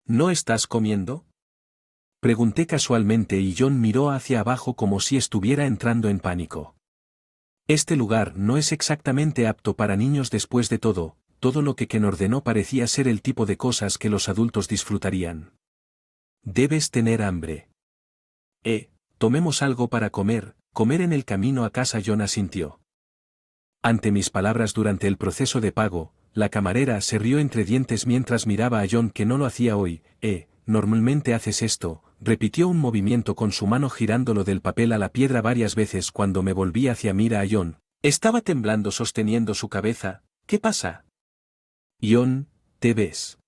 ¿No estás comiendo? Pregunté casualmente y John miró hacia abajo como si estuviera entrando en pánico. Este lugar no es exactamente apto para niños después de todo. Todo lo que Ken ordenó parecía ser el tipo de cosas que los adultos disfrutarían. Debes tener hambre. Tomemos algo para comer. Comer en el camino a casa. John asintió. Ante mis palabras durante el proceso de pago, la camarera se rió entre dientes mientras miraba a John que no lo hacía hoy. Normalmente haces esto, repitió un movimiento con su mano girándolo del papel a la piedra varias veces cuando me volví hacia mira a John. Estaba temblando sosteniendo su cabeza. ¿Qué pasa? John, ¿te ves?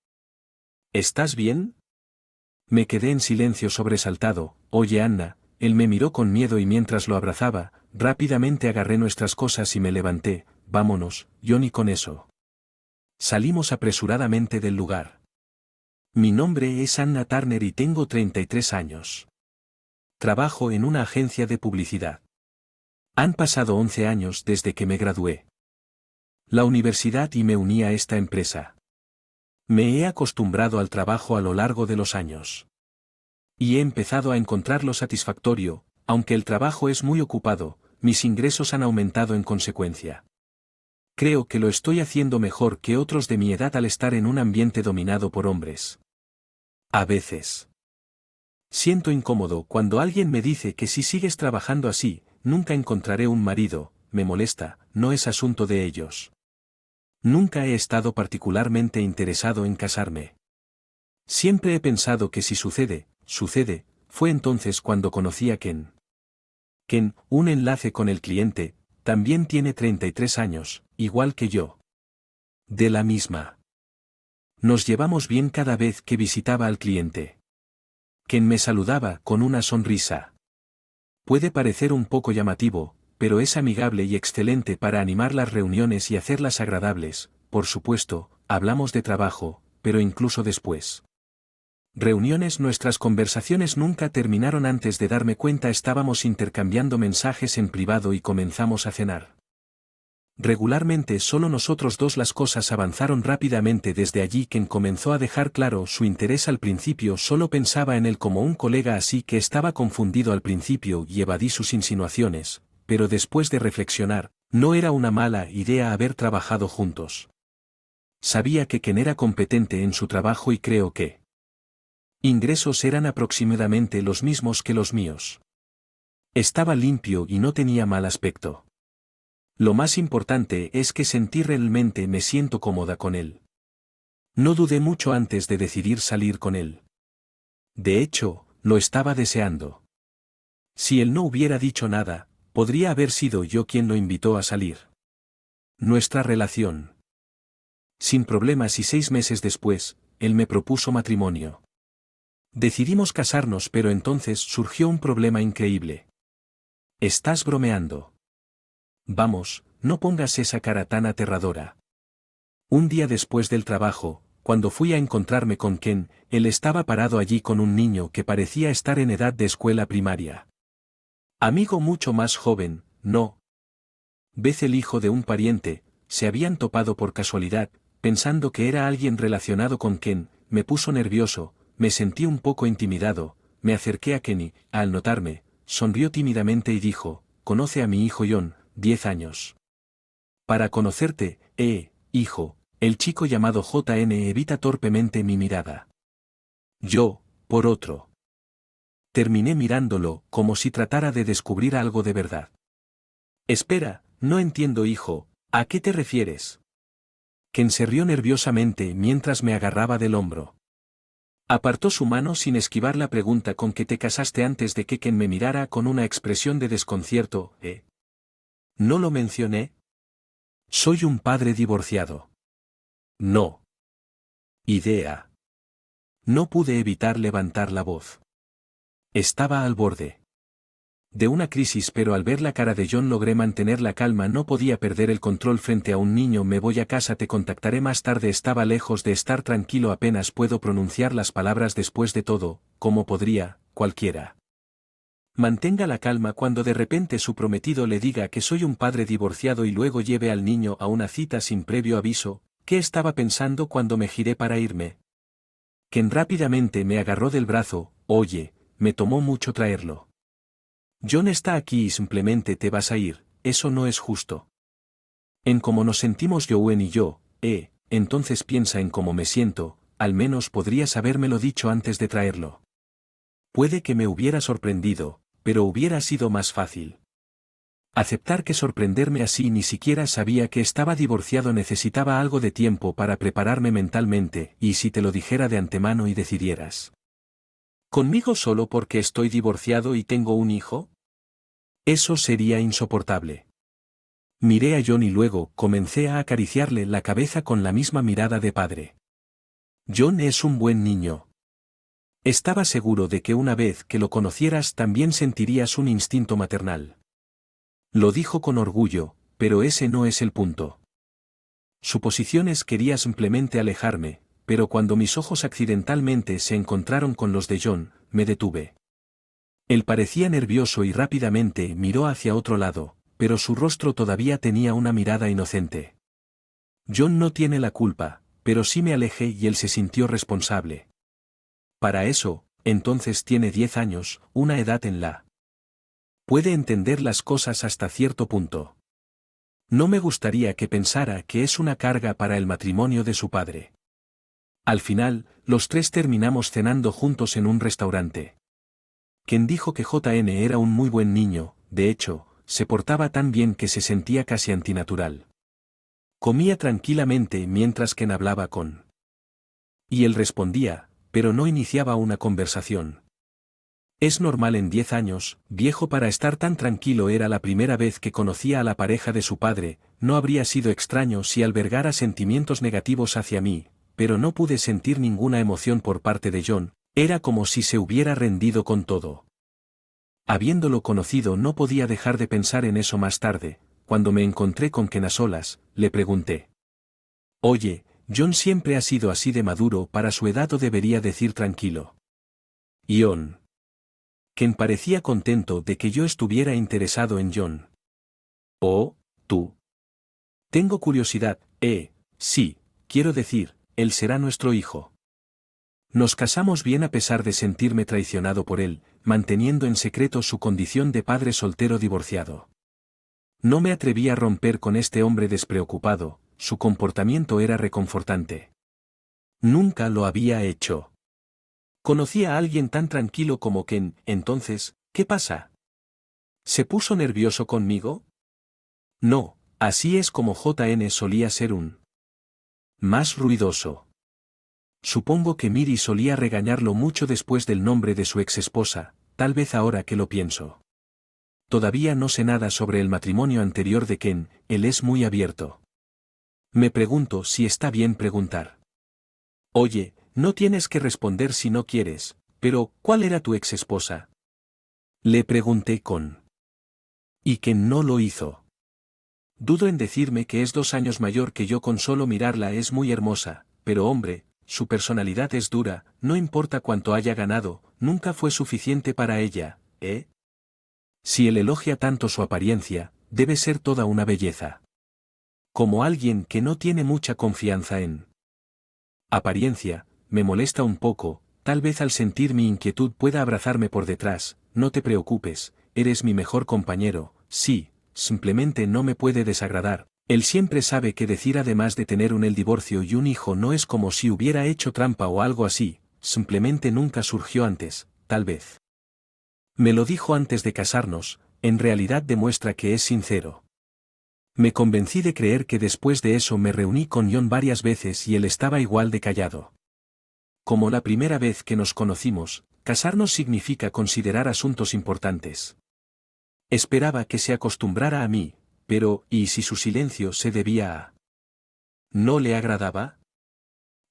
¿Estás bien? Me quedé en silencio sobresaltado. Oye Anna, él me miró con miedo y mientras lo abrazaba, rápidamente agarré nuestras cosas y me levanté. Vámonos, John, y con eso. Salimos apresuradamente del lugar. Mi nombre es Anna Turner y tengo 33 años. Trabajo en una agencia de publicidad. Han pasado 11 años desde que me gradué. La universidad y me uní a esta empresa. Me he acostumbrado al trabajo a lo largo de los años. Y he empezado a encontrarlo satisfactorio, aunque el trabajo es muy ocupado, mis ingresos han aumentado en consecuencia. Creo que lo estoy haciendo mejor que otros de mi edad al estar en un ambiente dominado por hombres. A veces. Siento incómodo cuando alguien me dice que si sigues trabajando así, nunca encontraré un marido. Me molesta, no es asunto de ellos. Nunca he estado particularmente interesado en casarme. Siempre he pensado que si sucede, fue entonces cuando conocí a Ken. Ken, un enlace con el cliente, también tiene 33 años, igual que yo. De la misma. Nos llevamos bien cada vez que visitaba al cliente. Ken me saludaba con una sonrisa. Puede parecer un poco llamativo, pero es amigable y excelente para animar las reuniones y hacerlas agradables. Por supuesto, hablamos de trabajo, pero incluso después. Nuestras conversaciones nunca terminaron. Antes de darme cuenta estábamos intercambiando mensajes en privado y comenzamos a cenar. Regularmente solo nosotros dos. Las cosas avanzaron rápidamente desde allí. Ken comenzó a dejar claro su interés. Al principio solo pensaba en él como un colega, así que estaba confundido al principio y evadí sus insinuaciones, pero después de reflexionar, no era una mala idea haber trabajado juntos. Sabía que Ken era competente en su trabajo y creo que ingresos eran aproximadamente los mismos que los míos. Estaba limpio y no tenía mal aspecto. Lo más importante es que sentí realmente me siento cómoda con él. No dudé mucho antes de decidir salir con él. De hecho, lo estaba deseando. Si él no hubiera dicho nada, podría haber sido yo quien lo invitó a salir. Nuestra relación. Sin problemas, y 6 meses después, él me propuso matrimonio. Decidimos casarnos, pero entonces surgió un problema increíble. ¿Estás bromeando? Vamos, no pongas esa cara tan aterradora. Un día después del trabajo, cuando fui a encontrarme con Ken, él estaba parado allí con un niño que parecía estar en edad de escuela primaria. Amigo mucho más joven, ¿no? Beth, el hijo de un pariente, se habían topado por casualidad, pensando que era alguien relacionado con Ken. Me puso nervioso, me sentí un poco intimidado, me acerqué a Ken y, al notarme, sonrió tímidamente y dijo, «¿Conoce a mi hijo John, 10 años? Para conocerte, hijo». El chico llamado JN evita torpemente mi mirada. Yo, por otro. Terminé mirándolo, como si tratara de descubrir algo de verdad. Espera, no entiendo, hijo, ¿a qué te refieres? Ken se rió nerviosamente mientras me agarraba del hombro. Apartó su mano sin esquivar la pregunta. ¿Con qué te casaste? Antes de que Ken me mirara con una expresión de desconcierto. ¿No lo mencioné? Soy un padre divorciado. No. Idea. No pude evitar levantar la voz. Estaba al borde de una crisis, pero al ver la cara de John logré mantener la calma. No podía perder el control frente a un niño. Me voy a casa, te contactaré más tarde. Estaba lejos de estar tranquilo, apenas puedo pronunciar las palabras. Después de todo, ¿cómo podría cualquiera mantenga la calma cuando de repente su prometido le diga que soy un padre divorciado y luego lleve al niño a una cita sin previo aviso? ¿Qué estaba pensando cuando me giré para irme? Ken rápidamente me agarró del brazo. Oye, me tomó mucho traerlo. John está aquí y simplemente te vas a ir, eso no es justo. En cómo nos sentimos Jowen y yo, entonces piensa en cómo me siento, al menos podrías habérmelo dicho antes de traerlo. Puede que me hubiera sorprendido, pero hubiera sido más fácil. Aceptar que sorprenderme así ni siquiera sabía que estaba divorciado necesitaba algo de tiempo para prepararme mentalmente, y si te lo dijera de antemano y decidieras. ¿Conmigo solo porque estoy divorciado y tengo un hijo? Eso sería insoportable. Miré a John y luego comencé a acariciarle la cabeza con la misma mirada de padre. John es un buen niño. Estaba seguro de que una vez que lo conocieras también sentirías un instinto maternal. Lo dijo con orgullo, pero ese no es el punto. Suposiciones quería simplemente alejarme, pero cuando mis ojos accidentalmente se encontraron con los de John, me detuve. Él parecía nervioso y rápidamente miró hacia otro lado, pero su rostro todavía tenía una mirada inocente. John no tiene la culpa, pero sí me alejé y él se sintió responsable. Para eso, entonces tiene 10 años, una edad en la. Puede entender las cosas hasta cierto punto. No me gustaría que pensara que es una carga para el matrimonio de su padre. Al final, los tres terminamos cenando juntos en un restaurante. Ken dijo que JN era un muy buen niño, de hecho, se portaba tan bien que se sentía casi antinatural. Comía tranquilamente mientras Ken hablaba con. Y él respondía, pero no iniciaba una conversación. Es normal en 10 años, viejo para estar tan tranquilo. Era la primera vez que conocía a la pareja de su padre, no habría sido extraño si albergara sentimientos negativos hacia mí, pero no pude sentir ninguna emoción por parte de John, era como si se hubiera rendido con todo. Habiéndolo conocido no podía dejar de pensar en eso más tarde, cuando me encontré con Ken a solas, le pregunté. Oye, John siempre ha sido así de maduro para su edad o debería decir tranquilo. John. Ken parecía contento de que yo estuviera interesado en John. Oh, tú. Tengo curiosidad, sí, quiero decir, él será nuestro hijo. Nos casamos bien a pesar de sentirme traicionado por él, manteniendo en secreto su condición de padre soltero divorciado. No me atreví a romper con este hombre despreocupado, su comportamiento era reconfortante. Nunca lo había hecho. Conocí a alguien tan tranquilo como Ken, entonces, ¿qué pasa? ¿Se puso nervioso conmigo? No, así es como JN solía ser un. Más ruidoso. Supongo que Miri solía regañarlo mucho después del nombre de su exesposa, tal vez ahora que lo pienso. Todavía no sé nada sobre el matrimonio anterior de Ken, él es muy abierto. Me pregunto si está bien preguntar. Oye, no tienes que responder si no quieres, pero ¿cuál era tu exesposa? Le pregunté con. Y Ken no lo hizo. Dudo en decirme que es 2 años mayor que yo. Con solo mirarla es muy hermosa, pero hombre, su personalidad es dura, no importa cuánto haya ganado, nunca fue suficiente para ella, ¿eh? Si él elogia tanto su apariencia, debe ser toda una belleza. Como alguien que no tiene mucha confianza en. Apariencia, me molesta un poco, tal vez al sentir mi inquietud pueda abrazarme por detrás, no te preocupes, eres mi mejor compañero, sí, simplemente no me puede desagradar. Él siempre sabe qué decir. Además de tener el divorcio y un hijo, no es como si hubiera hecho trampa o algo así, simplemente nunca surgió antes, tal vez. Me lo dijo antes de casarnos, en realidad demuestra que es sincero. Me convencí de creer que después de eso me reuní con John varias veces y él estaba igual de callado. Como la primera vez que nos conocimos, casarnos significa considerar asuntos importantes. Esperaba que se acostumbrara a mí, pero ¿y si su silencio se debía a? ¿No le agradaba?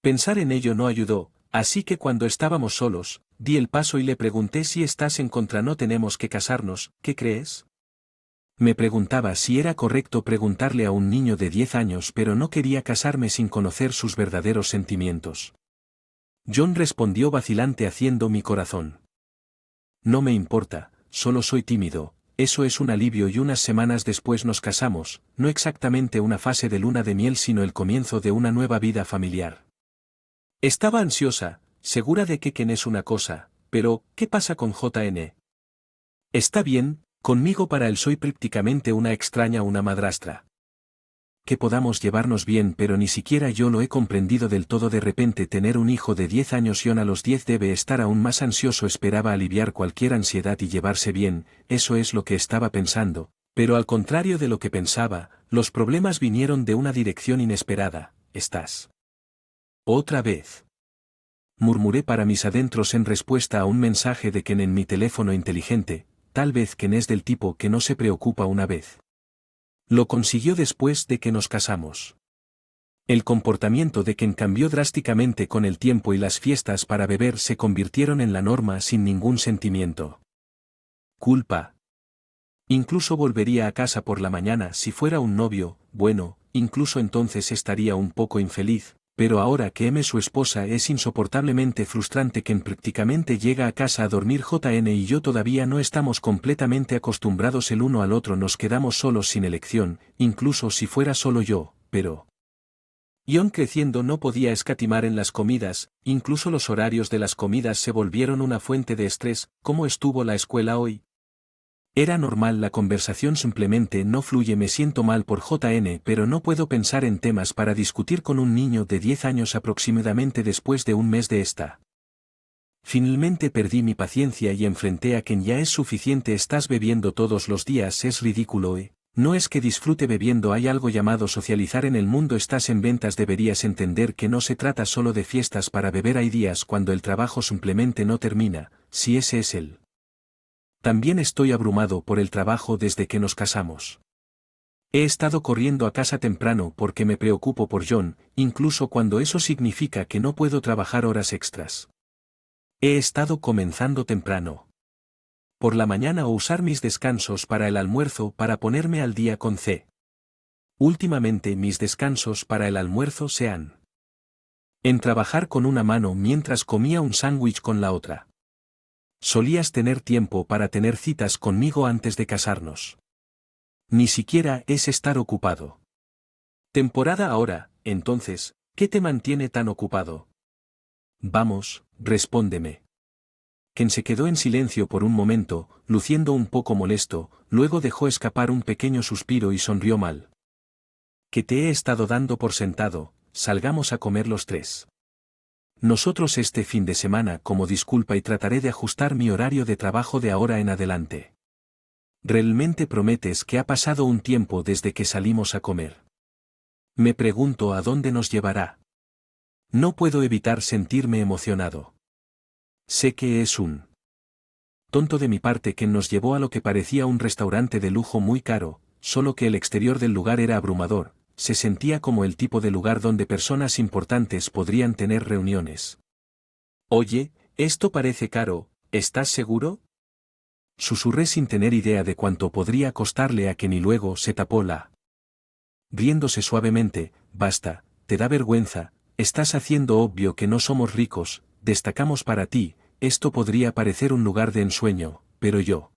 Pensar en ello no ayudó, así que cuando estábamos solos, di el paso y le pregunté si estás en contra. No tenemos que casarnos, ¿qué crees? Me preguntaba si era correcto preguntarle a un niño de 10 años, pero no quería casarme sin conocer sus verdaderos sentimientos. John respondió vacilante haciendo mi corazón. No me importa, solo soy tímido. Eso es un alivio. Y unas semanas después nos casamos, no exactamente una fase de luna de miel sino el comienzo de una nueva vida familiar. Estaba ansiosa, segura de que Ken es una cosa, pero, ¿qué pasa con JN? Está bien, conmigo para él soy prácticamente una extraña, una madrastra. Que podamos llevarnos bien, pero ni siquiera yo lo he comprendido del todo. De repente tener un hijo de 10 años y a los 10 debe estar aún más ansioso. Esperaba aliviar cualquier ansiedad y llevarse bien, eso es lo que estaba pensando, pero al contrario de lo que pensaba, los problemas vinieron de una dirección inesperada. ¿Estás? ¿Otra vez? Murmuré para mis adentros en respuesta a un mensaje de Ken en mi teléfono inteligente. Tal vez Ken es del tipo que no se preocupa una vez. Lo consiguió después de que nos casamos. El comportamiento de Ken cambió drásticamente con el tiempo y las fiestas para beber se convirtieron en la norma sin ningún sentimiento. Culpa. Incluso volvería a casa por la mañana si fuera un novio, bueno, incluso entonces estaría un poco infeliz, pero ahora que M su esposa es insoportablemente frustrante. Ken prácticamente llega a casa a dormir. JN y yo todavía no estamos completamente acostumbrados el uno al otro, nos quedamos solos sin elección, incluso si fuera solo yo, pero... John creciendo no podía escatimar en las comidas, incluso los horarios de las comidas se volvieron una fuente de estrés. ¿Cómo estuvo la escuela hoy? Era normal, la conversación simplemente no fluye. Me siento mal por JN, pero no puedo pensar en temas para discutir con un niño de 10 años aproximadamente después de un mes de esta. Finalmente perdí mi paciencia y enfrenté a Ken. Ya es suficiente, estás bebiendo todos los días, es ridículo, ¿eh? No es que disfrute bebiendo, hay algo llamado socializar en el mundo, estás en ventas, deberías entender que no se trata solo de fiestas para beber, hay días cuando el trabajo simplemente no termina, si ese es el... También estoy abrumado por el trabajo desde que nos casamos. He estado corriendo a casa temprano porque me preocupo por John, incluso cuando eso significa que no puedo trabajar horas extras. He estado comenzando temprano por la mañana o usar mis descansos para el almuerzo para ponerme al día con C. Últimamente mis descansos para el almuerzo se han en trabajar con una mano mientras comía un sándwich con la otra. Solías tener tiempo para tener citas conmigo antes de casarnos. Ni siquiera es estar ocupado. Temporada ahora, entonces, ¿qué te mantiene tan ocupado? Vamos, respóndeme. Ken se quedó en silencio por un momento, luciendo un poco molesto, luego dejó escapar un pequeño suspiro y sonrió mal. Que te he estado dando por sentado, salgamos a comer los tres. Nosotros este fin de semana como disculpa y trataré de ajustar mi horario de trabajo de ahora en adelante. ¿Realmente prometes que ha pasado un tiempo desde que salimos a comer? Me pregunto a dónde nos llevará. No puedo evitar sentirme emocionado. Sé que es un tonto de mi parte que nos llevó a lo que parecía un restaurante de lujo muy caro, solo que el exterior del lugar era abrumador. Se sentía como el tipo de lugar donde personas importantes podrían tener reuniones. Oye, esto parece caro, ¿estás seguro? Susurré sin tener idea de cuánto podría costarle a Ken y luego se tapó la. Riéndose suavemente, basta, te da vergüenza, estás haciendo obvio que no somos ricos, destacamos para ti, esto podría parecer un lugar de ensueño, pero yo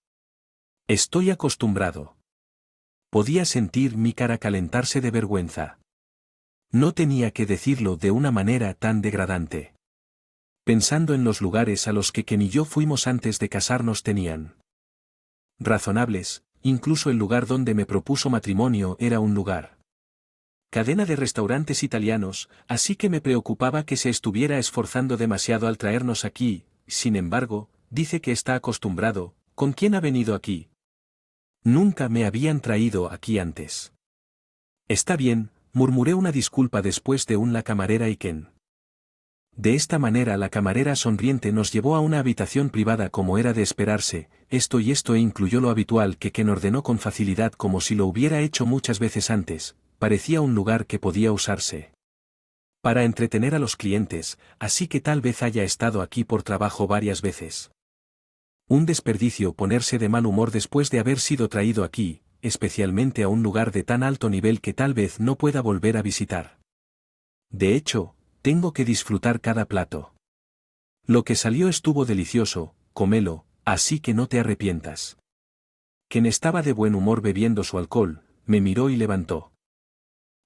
estoy acostumbrado. Podía sentir mi cara calentarse de vergüenza. No tenía que decirlo de una manera tan degradante. Pensando en los lugares a los que Ken y yo fuimos antes de casarnos tenían razonables, incluso el lugar donde me propuso matrimonio era un lugar cadena de restaurantes italianos, así que me preocupaba que se estuviera esforzando demasiado al traernos aquí. Sin embargo, dice que está acostumbrado. ¿Con quién ha venido aquí? Nunca me habían traído aquí antes. Está bien, murmuré una disculpa después de la camarera y Ken. De esta manera la camarera sonriente nos llevó a una habitación privada como era de esperarse, esto incluyó lo habitual que Ken ordenó con facilidad como si lo hubiera hecho muchas veces antes, parecía un lugar que podía usarse para entretener a los clientes, así que tal vez haya estado aquí por trabajo varias veces. Un desperdicio ponerse de mal humor después de haber sido traído aquí, especialmente a un lugar de tan alto nivel que tal vez no pueda volver a visitar. De hecho, tengo que disfrutar cada plato. Lo que salió estuvo delicioso, cómelo, así que no te arrepientas. Ken estaba de buen humor bebiendo su alcohol, me miró y levantó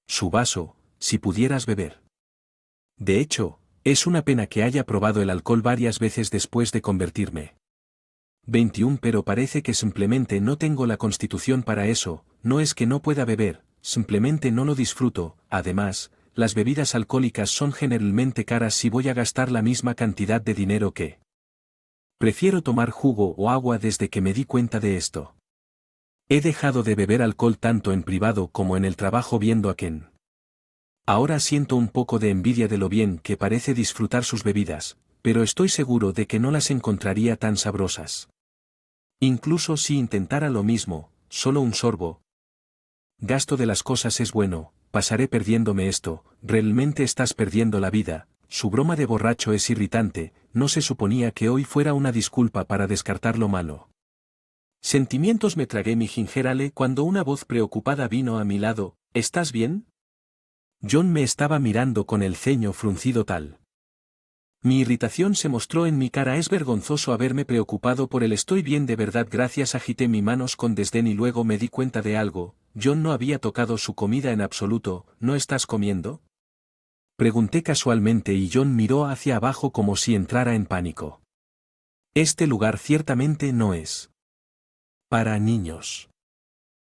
su vaso, si pudieras beber. De hecho, Es una pena que haya probado el alcohol varias veces después de convertirme. 21 Pero parece que simplemente no tengo la constitución para eso, no es que no pueda beber, simplemente no lo disfruto, además, las bebidas alcohólicas son generalmente caras si voy a gastar la misma cantidad de dinero que. Prefiero tomar jugo o agua desde que me di cuenta de esto. He dejado de beber alcohol tanto en privado como en el trabajo viendo a Ken. Ahora siento un poco de envidia de lo bien que parece disfrutar sus bebidas, pero estoy seguro de que no las encontraría tan sabrosas. Incluso si intentara lo mismo, solo un sorbo. Gasto de las cosas es bueno, pasaré perdiéndome esto, realmente estás perdiendo la vida. Su broma de borracho es irritante, no se suponía que hoy fuera una disculpa para descartar lo malo. Sentimientos me tragué mi ginger ale cuando una voz preocupada vino a mi lado, ¿estás bien? John me estaba mirando con el ceño fruncido tal. Mi irritación se mostró en mi cara. Es vergonzoso haberme preocupado por el estoy bien de verdad. Gracias, agité mis manos con desdén y luego me di cuenta de algo. John no había tocado su comida en absoluto. ¿No estás comiendo? Pregunté casualmente y John miró hacia abajo como si entrara en pánico. Este lugar ciertamente no es para niños.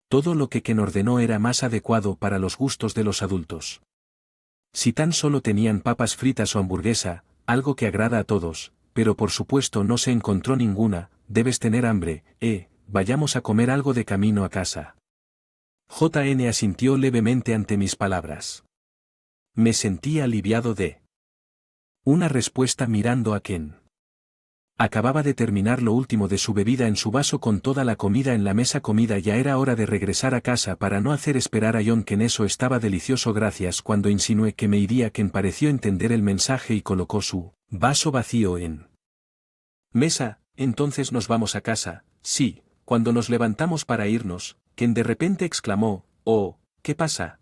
Todo lo que Ken ordenó era más adecuado para los gustos de los adultos. Si tan solo tenían papas fritas o hamburguesa, algo que agrada a todos, pero por supuesto no se encontró ninguna. Debes tener hambre, vayamos a comer algo de camino a casa. JN asintió levemente ante mis palabras. Me sentí aliviado de una respuesta mirando a Ken. Acababa de terminar lo último de su bebida en su vaso con toda la comida en la mesa. Comida, ya era hora de regresar a casa para no hacer esperar a John. Ken, eso estaba delicioso. Gracias. Cuando insinué que me iría, Ken pareció entender el mensaje y colocó su vaso vacío en mesa. Entonces nos vamos a casa. Sí. Cuando nos levantamos para irnos, Ken de repente exclamó, «Oh, ¿qué pasa?»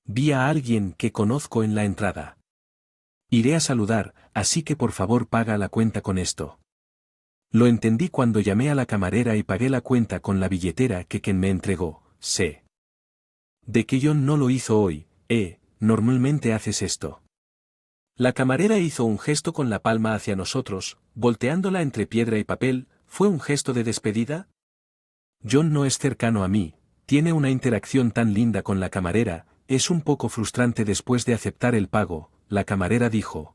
Vi a alguien que conozco en la entrada. Iré a saludar, así que por favor paga la cuenta con esto. Lo entendí cuando llamé a la camarera y pagué la cuenta con la billetera que Ken me entregó. Sé de que John no lo hizo hoy. Normalmente haces esto. La camarera hizo un gesto con la palma hacia nosotros, volteándola entre piedra y papel. ¿Fue un gesto de despedida? John no es cercano a mí, tiene una interacción tan linda con la camarera. Es un poco frustrante. Después de aceptar el pago, la camarera dijo,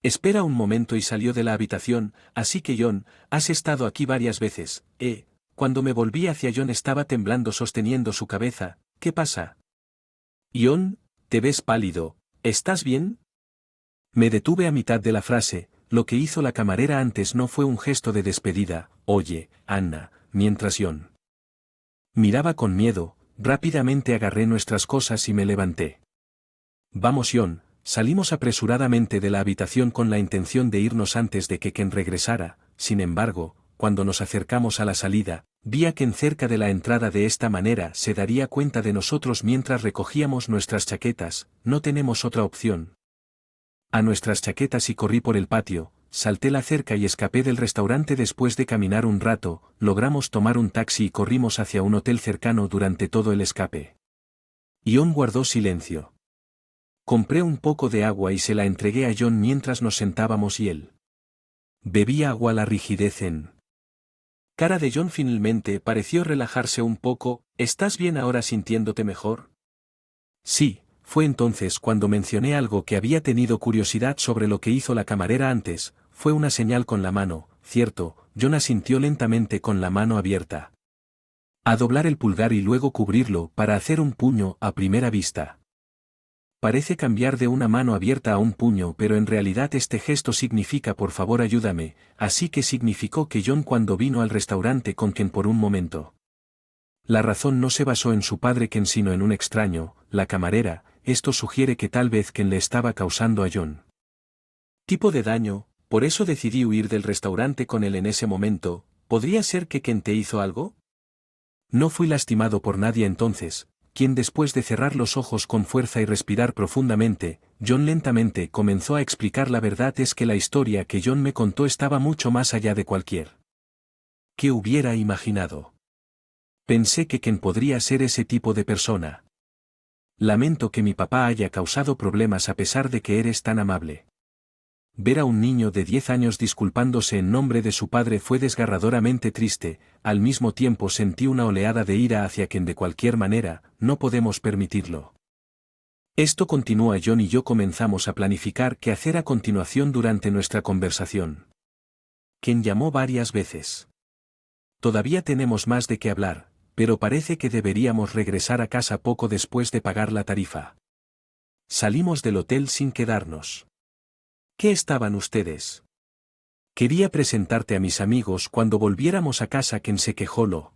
espera un momento, y salió de la habitación. Así que John, has estado aquí varias veces. Cuando me volví hacia John estaba temblando sosteniendo su cabeza. ¿Qué pasa? John, te ves pálido, ¿estás bien? Me detuve a mitad de la frase. Lo que hizo la camarera antes no fue un gesto de despedida. Oye, Anna, mientras John miraba con miedo, rápidamente agarré nuestras cosas y me levanté. Vamos, John. Salimos apresuradamente de la habitación con la intención de irnos antes de que Ken regresara. Sin embargo, cuando nos acercamos a la salida, vi a Ken cerca de la entrada. De esta manera se daría cuenta de nosotros mientras recogíamos nuestras chaquetas. No tenemos otra opción. A nuestras chaquetas y corrí por el patio, salté la cerca y escapé del restaurante. Después de caminar un rato, logramos tomar un taxi y corrimos hacia un hotel cercano. Durante todo el escape, John guardó silencio. Compré un poco de agua y se la entregué a John mientras nos sentábamos y él bebía agua. La rigidez en cara de John finalmente pareció relajarse un poco. ¿Estás bien ahora, sintiéndote mejor? Sí. Fue entonces cuando mencioné algo que había tenido curiosidad sobre lo que hizo la camarera antes. Fue una señal con la mano, ¿cierto? John asintió lentamente con la mano abierta. A doblar el pulgar y luego cubrirlo para hacer un puño. A primera vista parece cambiar de una mano abierta a un puño, pero en realidad este gesto significa por favor ayúdame. Así que significó que John, cuando vino al restaurante con Ken por un momento, la razón no se basó en su padre Ken sino en un extraño, la camarera. Esto sugiere que tal vez Ken le estaba causando a John tipo de daño. Por eso decidí huir del restaurante con él en ese momento. ¿Podría ser que Ken te hizo algo? No fui lastimado por nadie entonces. Quien, después de cerrar los ojos con fuerza y respirar profundamente, John lentamente comenzó a explicar. La verdad es que la historia que John me contó estaba mucho más allá de cualquier que hubiera imaginado. Pensé que Ken podría ser ese tipo de persona. Lamento que mi papá haya causado problemas a pesar de que eres tan amable. Ver a un niño de 10 años disculpándose en nombre de su padre fue desgarradoramente triste, al mismo tiempo sentí una oleada de ira hacia quien de cualquier manera, no podemos permitirlo. Esto continúa. John y yo comenzamos a planificar qué hacer a continuación durante nuestra conversación. Ken llamó varias veces. Todavía tenemos más de qué hablar, pero parece que deberíamos regresar a casa poco después de pagar la tarifa. Salimos del hotel sin quedarnos. ¿Qué estaban ustedes? Quería presentarte a mis amigos cuando volviéramos a casa. Ken se quejó.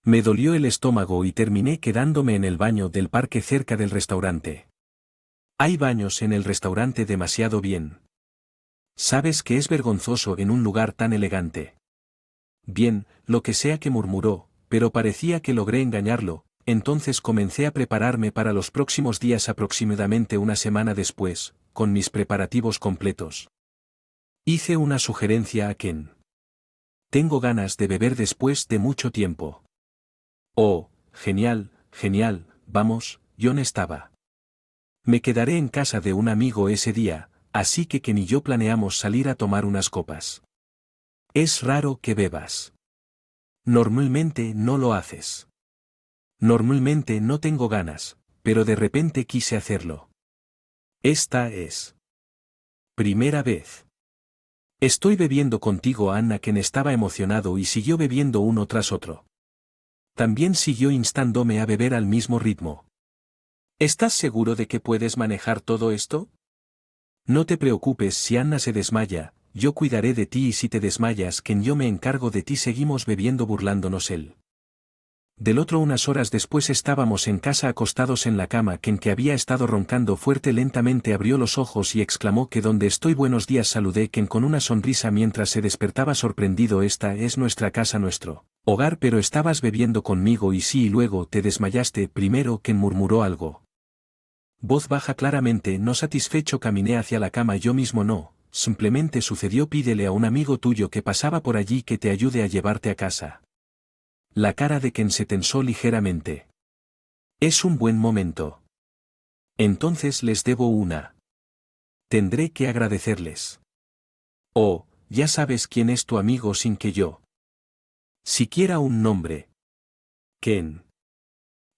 Me dolió el estómago y terminé quedándome en el baño del parque cerca del restaurante. Hay baños en el restaurante demasiado bien. Sabes que es vergonzoso en un lugar tan elegante. Bien, lo que sea que murmuró, pero parecía que logré engañarlo. Entonces comencé a prepararme para los próximos días. Aproximadamente una semana después, con mis preparativos completos, hice una sugerencia a Ken. Tengo ganas de beber después de mucho tiempo. Oh, genial, genial, vamos. John estaba. Me quedaré en casa de un amigo ese día, así que Ken y yo planeamos salir a tomar unas copas. Es raro que bebas. Normalmente no lo haces. Normalmente no tengo ganas, pero de repente quise hacerlo. Esta es primera vez. Estoy bebiendo contigo. Anna. Ken estaba emocionado y siguió bebiendo uno tras otro. También siguió instándome a beber al mismo ritmo. ¿Estás seguro de que puedes manejar todo esto? No te preocupes si Anna se desmaya, yo cuidaré de ti y si te desmayas, Ken, yo me encargo de ti. Seguimos bebiendo burlándonos él. Del otro unas horas después estábamos en casa acostados en la cama. Ken, que había estado roncando fuerte, lentamente abrió los ojos y exclamó que ¿dónde estoy? Buenos días, saludé Ken con una sonrisa mientras se despertaba sorprendido. Esta es nuestra casa, nuestro hogar. Pero estabas bebiendo conmigo y sí, y luego te desmayaste. Primero. Ken murmuró algo. Voz baja, claramente no satisfecho. Caminé hacia la cama. Yo mismo no, simplemente sucedió. Pídele a un amigo tuyo que pasaba por allí que te ayude a llevarte a casa. La cara de Ken se tensó ligeramente. Es un buen momento. Entonces les debo una. Tendré que agradecerles. Oh, ya sabes quién es tu amigo sin que yo siquiera un nombre. Ken.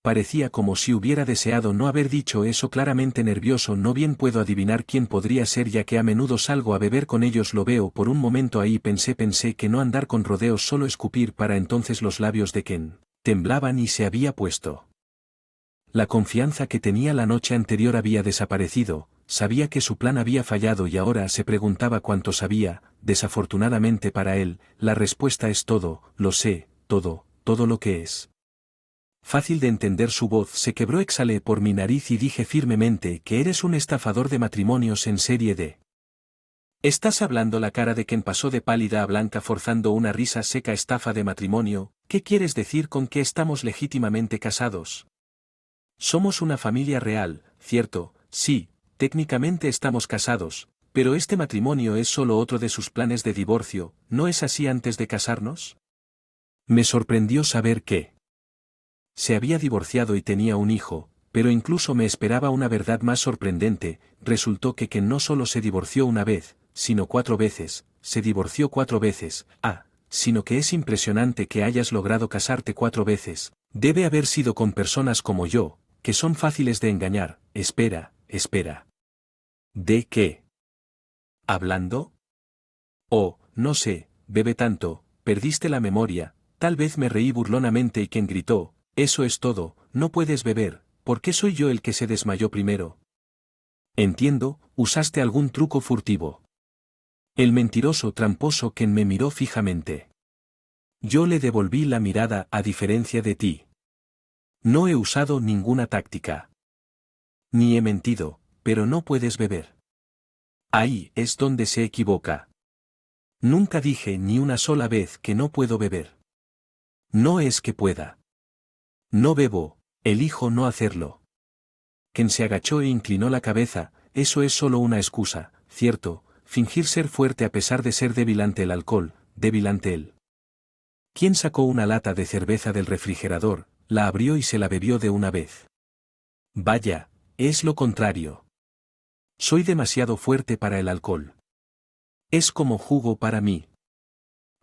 Parecía como si hubiera deseado no haber dicho eso. Claramente nervioso. No bien puedo adivinar quién podría ser, ya que a menudo salgo a beber con ellos. Lo veo. Por un momento ahí pensé que no andar con rodeos, solo escupir. Para entonces los labios de Ken temblaban y se había puesto. La confianza que tenía la noche anterior había desaparecido. Sabía que su plan había fallado y ahora se preguntaba cuánto sabía. Desafortunadamente para él, la respuesta es todo. Lo sé, todo lo que es fácil de entender. Su voz se quebró. Exhalé por mi nariz y dije firmemente que eres un estafador de matrimonios en serie D. ¿Estás hablando? La cara de Ken pasó de pálida a blanca forzando una risa seca. Estafa de matrimonio, ¿qué quieres decir con que estamos legítimamente casados? Somos una familia real, ¿cierto? Sí, técnicamente estamos casados, pero este matrimonio es solo otro de sus planes de divorcio. ¿No es así antes de casarnos? Me sorprendió saber que se había divorciado y tenía un hijo, pero incluso me esperaba una verdad más sorprendente. Resultó que Ken no solo se divorció una vez, sino 4 veces, se divorció 4 veces, sino que es impresionante que hayas logrado casarte 4 veces, debe haber sido con personas como yo, que son fáciles de engañar. Espera. ¿De qué hablando? Oh, no sé, bebe tanto, perdiste la memoria. Tal vez. Me reí burlonamente y Ken gritó, eso es todo, no puedes beber, ¿por qué soy yo el que se desmayó primero? Entiendo, usaste algún truco furtivo. El mentiroso tramposo. Ken me miró fijamente. Yo le devolví la mirada. A diferencia de ti, no he usado ninguna táctica. Ni he mentido, pero no puedes beber. Ahí es donde se equivoca. Nunca dije ni una sola vez que no puedo beber. No es que pueda. No bebo, elijo no hacerlo. Ken se agachó e inclinó la cabeza. Eso es solo una excusa, ¿cierto? Fingir ser fuerte a pesar de ser débil ante el alcohol, débil ante él. ¿Quién sacó una lata de cerveza del refrigerador, la abrió y se la bebió de una vez? Vaya, es lo contrario. Soy demasiado fuerte para el alcohol. Es como jugo para mí.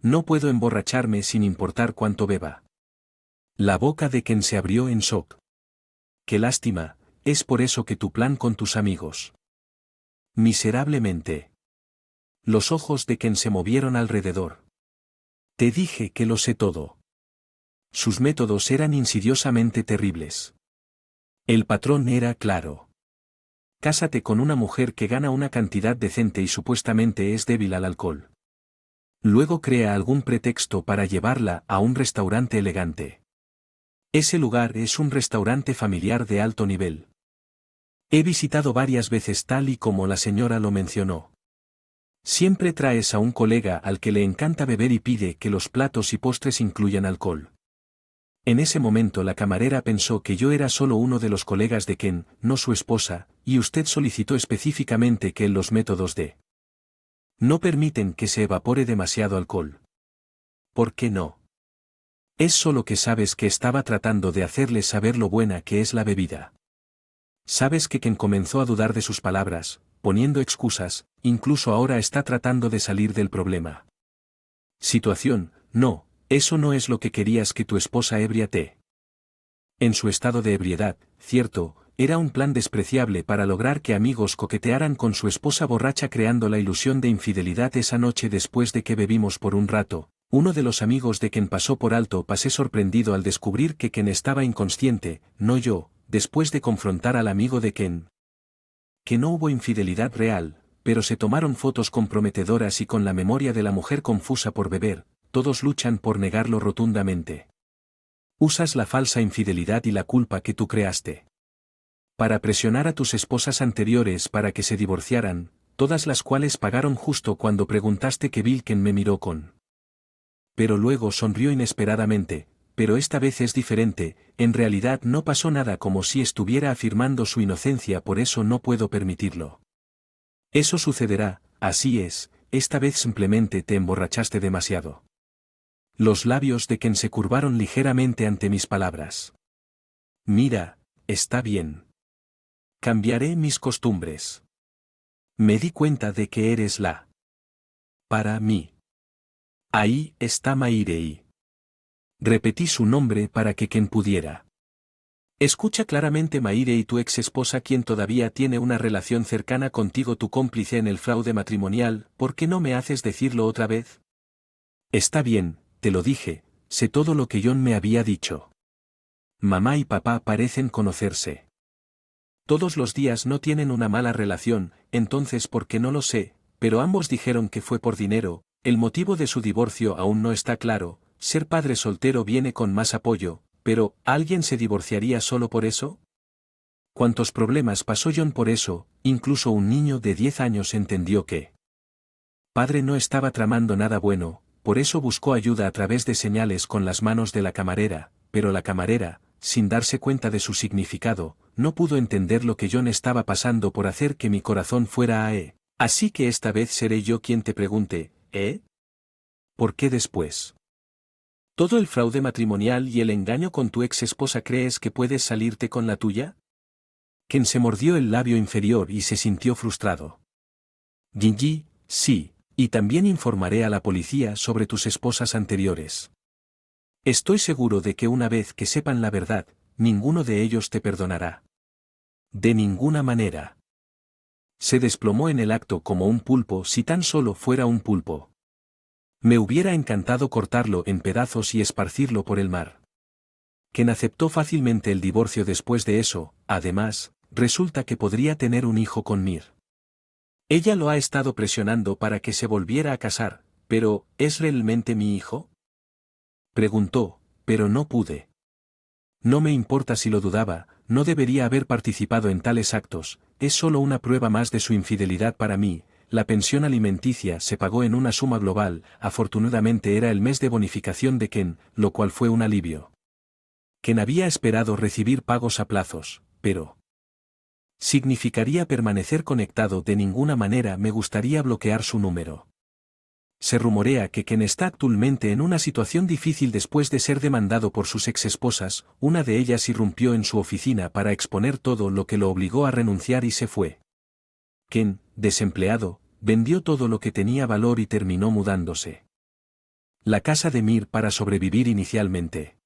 No puedo emborracharme sin importar cuánto beba. La boca de Ken se abrió en shock. Qué lástima, es por eso que tu plan con tus amigos. Miserablemente. Los ojos de Ken se movieron alrededor. Te dije que lo sé todo. Sus métodos eran insidiosamente terribles. El patrón era claro. Cásate con una mujer que gana una cantidad decente y supuestamente es débil al alcohol. Luego crea algún pretexto para llevarla a un restaurante elegante. Ese lugar es un restaurante familiar de alto nivel. He visitado varias veces tal y como la señora lo mencionó. Siempre traes a un colega al que le encanta beber y pide que los platos y postres incluyan alcohol. En ese momento la camarera pensó que yo era solo uno de los colegas de Ken, no su esposa, y usted solicitó específicamente que los métodos de no permiten que se evapore demasiado alcohol. ¿Por qué no? Es solo que sabes que estaba tratando de hacerles saber lo buena que es la bebida. Sabes que Ken comenzó a dudar de sus palabras, poniendo excusas, incluso ahora está tratando de salir del problema. Situación, no, eso no es lo que querías que tu esposa ebria te. En su estado de ebriedad, cierto, era un plan despreciable para lograr que amigos coquetearan con su esposa borracha creando la ilusión de infidelidad esa noche después de que bebimos por un rato. Uno de los amigos de Ken pasó por alto. Pasé sorprendido al descubrir que Ken estaba inconsciente, no yo, después de confrontar al amigo de Ken. Que no hubo infidelidad real, pero se tomaron fotos comprometedoras y con la memoria de la mujer confusa por beber, todos luchan por negarlo rotundamente. Usas la falsa infidelidad y la culpa que tú creaste. Para presionar a tus esposas anteriores para que se divorciaran, todas las cuales pagaron justo cuando preguntaste que Ken me miró con. Pero luego sonrió inesperadamente, pero esta vez es diferente, en realidad no pasó nada como si estuviera afirmando su inocencia, por eso no puedo permitirlo. Eso sucederá, así es, esta vez simplemente te emborrachaste demasiado. Los labios de Ken se curvaron ligeramente ante mis palabras. Mira, está bien. Cambiaré mis costumbres. Me di cuenta de que eres la. Para mí. Ahí está Mairei. Repetí su nombre para que Ken pudiera. Escucha claramente, Mairei, tu ex esposa, quien todavía tiene una relación cercana contigo, tu cómplice en el fraude matrimonial, ¿por qué no me haces decirlo otra vez? Está bien, te lo dije, sé todo lo que John me había dicho. Mamá y papá parecen conocerse. Todos los días no tienen una mala relación, entonces ¿por qué no lo sé? Pero ambos dijeron que fue por dinero. El motivo de su divorcio aún no está claro. Ser padre soltero viene con más apoyo, pero ¿alguien se divorciaría solo por eso? ¿Cuántos problemas pasó John por eso? Incluso un niño de 10 años entendió que padre no estaba tramando nada bueno, por eso buscó ayuda a través de señales con las manos de la camarera, pero la camarera, sin darse cuenta de su significado, no pudo entender lo que John estaba pasando por hacer que mi corazón fuera a Así que esta vez seré yo quien te pregunte, ¿eh? ¿Por qué después? ¿Todo el fraude matrimonial y el engaño con tu ex esposa crees que puedes salirte con la tuya? Ken se mordió el labio inferior y se sintió frustrado. Gingy, sí, y también informaré a la policía sobre tus esposas anteriores. Estoy seguro de que una vez que sepan la verdad, ninguno de ellos te perdonará. De ninguna manera. Se desplomó en el acto como un pulpo, si tan solo fuera un pulpo. Me hubiera encantado cortarlo en pedazos y esparcirlo por el mar. Ken aceptó fácilmente el divorcio después de eso. Además, resulta que podría tener un hijo con Mir. Ella lo ha estado presionando para que se volviera a casar, pero ¿es realmente mi hijo? Preguntó, pero no pude. No me importa si lo dudaba, no debería haber participado en tales actos, es solo una prueba más de su infidelidad para mí. La pensión alimenticia se pagó en una suma global, afortunadamente era el mes de bonificación de Ken, lo cual fue un alivio. Ken había esperado recibir pagos a plazos, pero significaría permanecer conectado. De ninguna manera me gustaría bloquear su número. Se rumorea que Ken está actualmente en una situación difícil después de ser demandado por sus exesposas, una de ellas irrumpió en su oficina para exponer todo lo que lo obligó a renunciar y se fue. Ken, desempleado, vendió todo lo que tenía valor y terminó mudándose. La casa de Mir para sobrevivir inicialmente.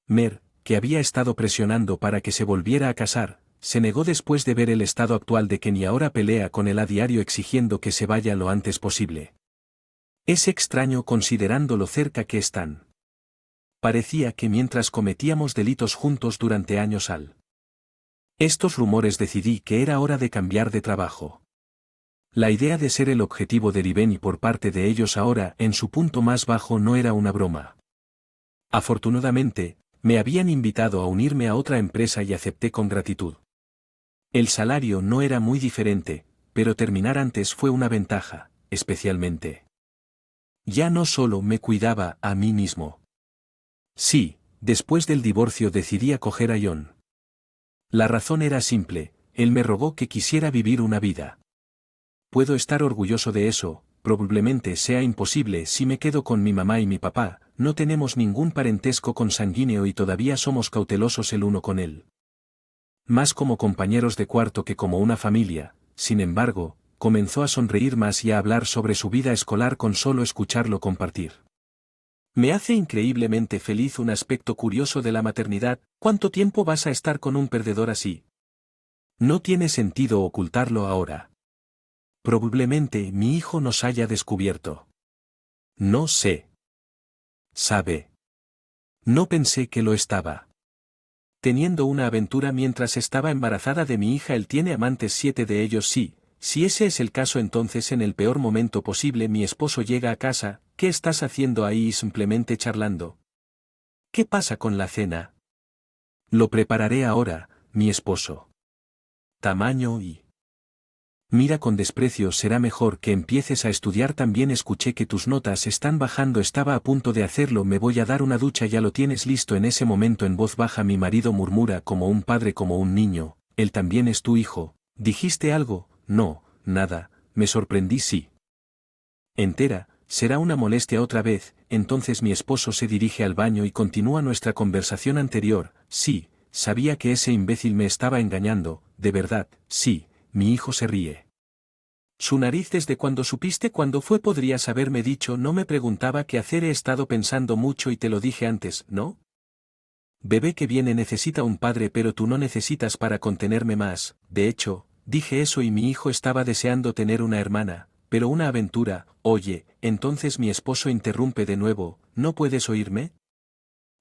Mer, que había estado presionando para que se volviera a casar, se negó después de ver el estado actual de Ken y ahora pelea con él a diario exigiendo que se vaya lo antes posible. Es extraño considerando lo cerca que están. Parecía que mientras cometíamos delitos juntos durante años estos rumores decidí que era hora de cambiar de trabajo. La idea de ser el objetivo de Riveni por parte de ellos ahora en su punto más bajo no era una broma. Afortunadamente, me habían invitado a unirme a otra empresa y acepté con gratitud. El salario no era muy diferente, pero terminar antes fue una ventaja, especialmente. Ya no solo me cuidaba a mí mismo. Sí, después del divorcio decidí acoger a John. La razón era simple, él me rogó que quisiera vivir una vida. Puedo estar orgulloso de eso, probablemente sea imposible si me quedo con mi mamá y mi papá, no tenemos ningún parentesco consanguíneo y todavía somos cautelosos el uno con él. Más como compañeros de cuarto que como una familia, sin embargo, comenzó a sonreír más y a hablar sobre su vida escolar con solo escucharlo compartir. Me hace increíblemente feliz un aspecto curioso de la maternidad, ¿cuánto tiempo vas a estar con un perdedor así? No tiene sentido ocultarlo ahora. Probablemente mi hijo nos haya descubierto. No sé. ¿Sabe? No pensé que lo estaba teniendo una aventura mientras estaba embarazada de mi hija. Él tiene amantes, 7 de ellos sí. Si ese es el caso, entonces en el peor momento posible mi esposo llega a casa. ¿Qué estás haciendo ahí? Simplemente charlando. ¿Qué pasa con la cena? Lo prepararé ahora, mi esposo. Tamaño y... Mira con desprecio, será mejor que empieces a estudiar también. Escuché que tus notas están bajando, estaba a punto de hacerlo, me voy a dar una ducha, ya lo tienes listo. En ese momento en voz baja mi marido murmura como un padre, como un niño, él también es tu hijo. ¿Dijiste algo? No, nada, me sorprendí. Sí. Entera, será una molestia otra vez. Entonces mi esposo se dirige al baño y continúa nuestra conversación anterior. Sí, sabía que ese imbécil me estaba engañando, de verdad, sí. Mi hijo se ríe. Su nariz. ¿Desde cuando supiste cuándo fue? Podrías haberme dicho, no me preguntaba qué hacer, he estado pensando mucho y te lo dije antes, ¿no? Bebé que viene necesita un padre, pero tú no necesitas para contenerme más. De hecho, dije eso y mi hijo estaba deseando tener una hermana, pero una aventura. Oye, entonces mi esposo interrumpe de nuevo, ¿no puedes oírme?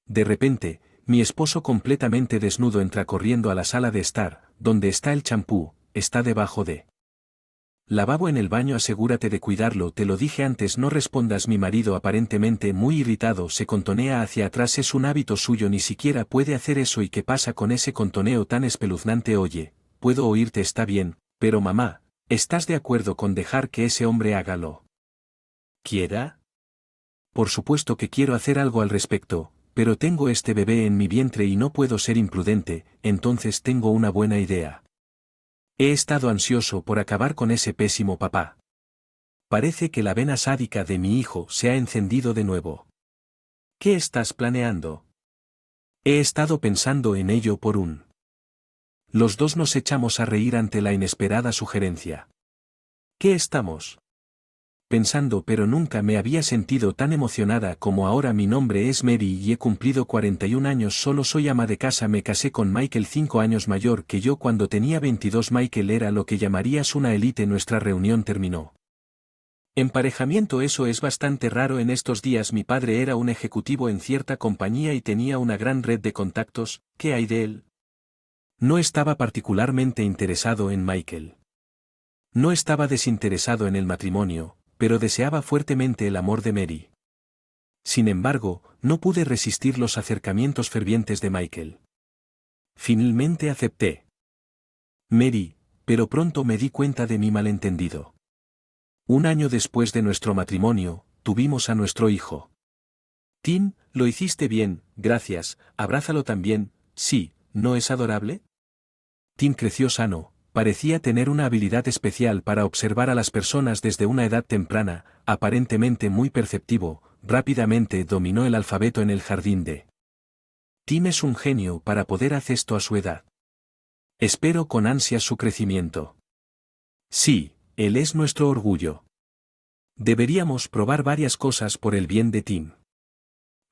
De repente, mi esposo completamente desnudo entra corriendo a la sala de estar, donde está el champú. Está debajo de lavabo en el baño, asegúrate de cuidarlo, te lo dije antes, no respondas. Mi marido, aparentemente muy irritado, se contonea hacia atrás, es un hábito suyo, ni siquiera puede hacer eso. ¿Y qué pasa con ese contoneo tan espeluznante? Oye, puedo oírte, está bien, pero mamá, ¿estás de acuerdo con dejar que ese hombre haga lo quiera? Por supuesto que quiero hacer algo al respecto, pero tengo este bebé en mi vientre y no puedo ser imprudente. Entonces tengo una buena idea. He estado ansioso por acabar con ese pésimo papá. Parece que la vena sádica de mi hijo se ha encendido de nuevo. ¿Qué estás planeando? He estado pensando en ello por un... Los dos nos echamos a reír ante la inesperada sugerencia. ¿Qué estamos pensando? Pero nunca me había sentido tan emocionada como ahora. Mi nombre es Mary y he cumplido 41 años, solo soy ama de casa. Me casé con Michael, 5 años mayor que yo. Cuando tenía 22 Michael era lo que llamarías una élite. Nuestra reunión terminó. Emparejamiento, eso es bastante raro en estos días. Mi padre era un ejecutivo en cierta compañía y tenía una gran red de contactos. ¿Qué hay de él? No estaba particularmente interesado en Michael. No estaba desinteresado en el matrimonio, pero deseaba fuertemente el amor de Mary. Sin embargo, no pude resistir los acercamientos fervientes de Michael. Finalmente acepté Mary, pero pronto me di cuenta de mi malentendido. Un año después de nuestro matrimonio, tuvimos a nuestro hijo. Tim, lo hiciste bien, gracias, abrázalo también. Sí, ¿no es adorable? Tim creció sano, parecía tener una habilidad especial para observar a las personas desde una edad temprana, aparentemente muy perceptivo, rápidamente dominó el alfabeto en el jardín de. Tim es un genio para poder hacer esto a su edad. Espero con ansias su crecimiento. Sí, él es nuestro orgullo. Deberíamos probar varias cosas por el bien de Tim.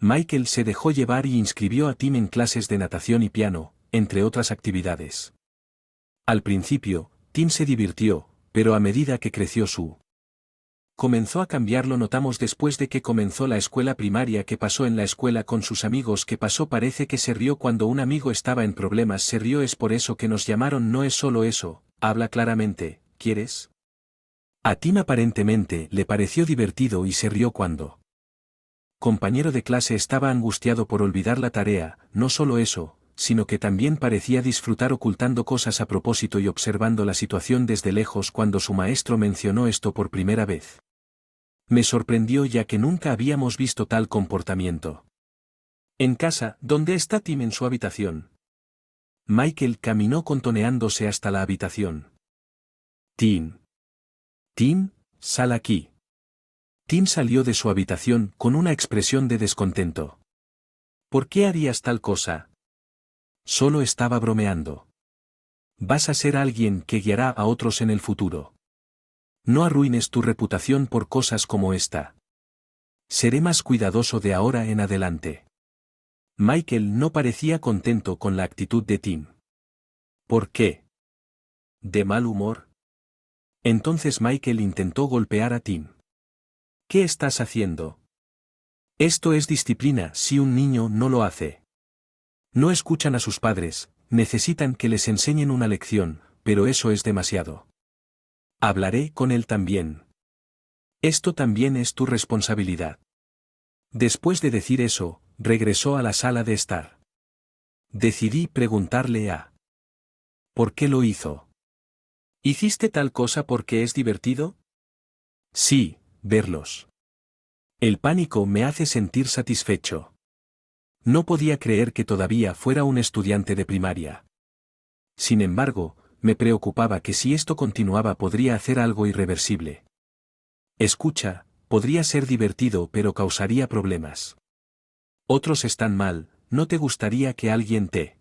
Michael se dejó llevar y inscribió a Tim en clases de natación y piano, entre otras actividades. Al principio, Tim se divirtió, pero a medida que creció comenzó a cambiar. Lo notamos después de que comenzó la escuela primaria. Que pasó en la escuela con sus amigos? Que pasó? Parece que se rió cuando un amigo estaba en problemas. Se rió. Es por eso que nos llamaron. No es solo eso, habla claramente. ¿Quieres? A Tim aparentemente le pareció divertido y se rió cuando compañero de clase estaba angustiado por olvidar la tarea. No solo eso, sino que también parecía disfrutar ocultando cosas a propósito y observando la situación desde lejos cuando su maestro mencionó esto por primera vez. Me sorprendió ya que nunca habíamos visto tal comportamiento. En casa, ¿dónde está Tim? En su habitación. Michael caminó contoneándose hasta la habitación. Tim. Tim, sal aquí. Tim salió de su habitación con una expresión de descontento. ¿Por qué harías tal cosa? Solo estaba bromeando. Vas a ser alguien que guiará a otros en el futuro. No arruines tu reputación por cosas como esta. Seré más cuidadoso de ahora en adelante. Michael no parecía contento con la actitud de Tim. ¿Por qué? ¿De mal humor? Entonces Michael intentó golpear a Tim. ¿Qué estás haciendo? Esto es disciplina si un niño no lo hace. No escuchan a sus padres, necesitan que les enseñen una lección, pero eso es demasiado. Hablaré con él también. Esto también es tu responsabilidad. Después de decir eso, regresó a la sala de estar. Decidí preguntarle a. ¿Por qué lo hizo? ¿Hiciste tal cosa porque es divertido? Sí, verlos. El pánico me hace sentir satisfecho. No podía creer que todavía fuera un estudiante de primaria. Sin embargo, me preocupaba que si esto continuaba podría hacer algo irreversible. Escucha, podría ser divertido pero causaría problemas. Otros están mal, ¿no te gustaría que alguien te?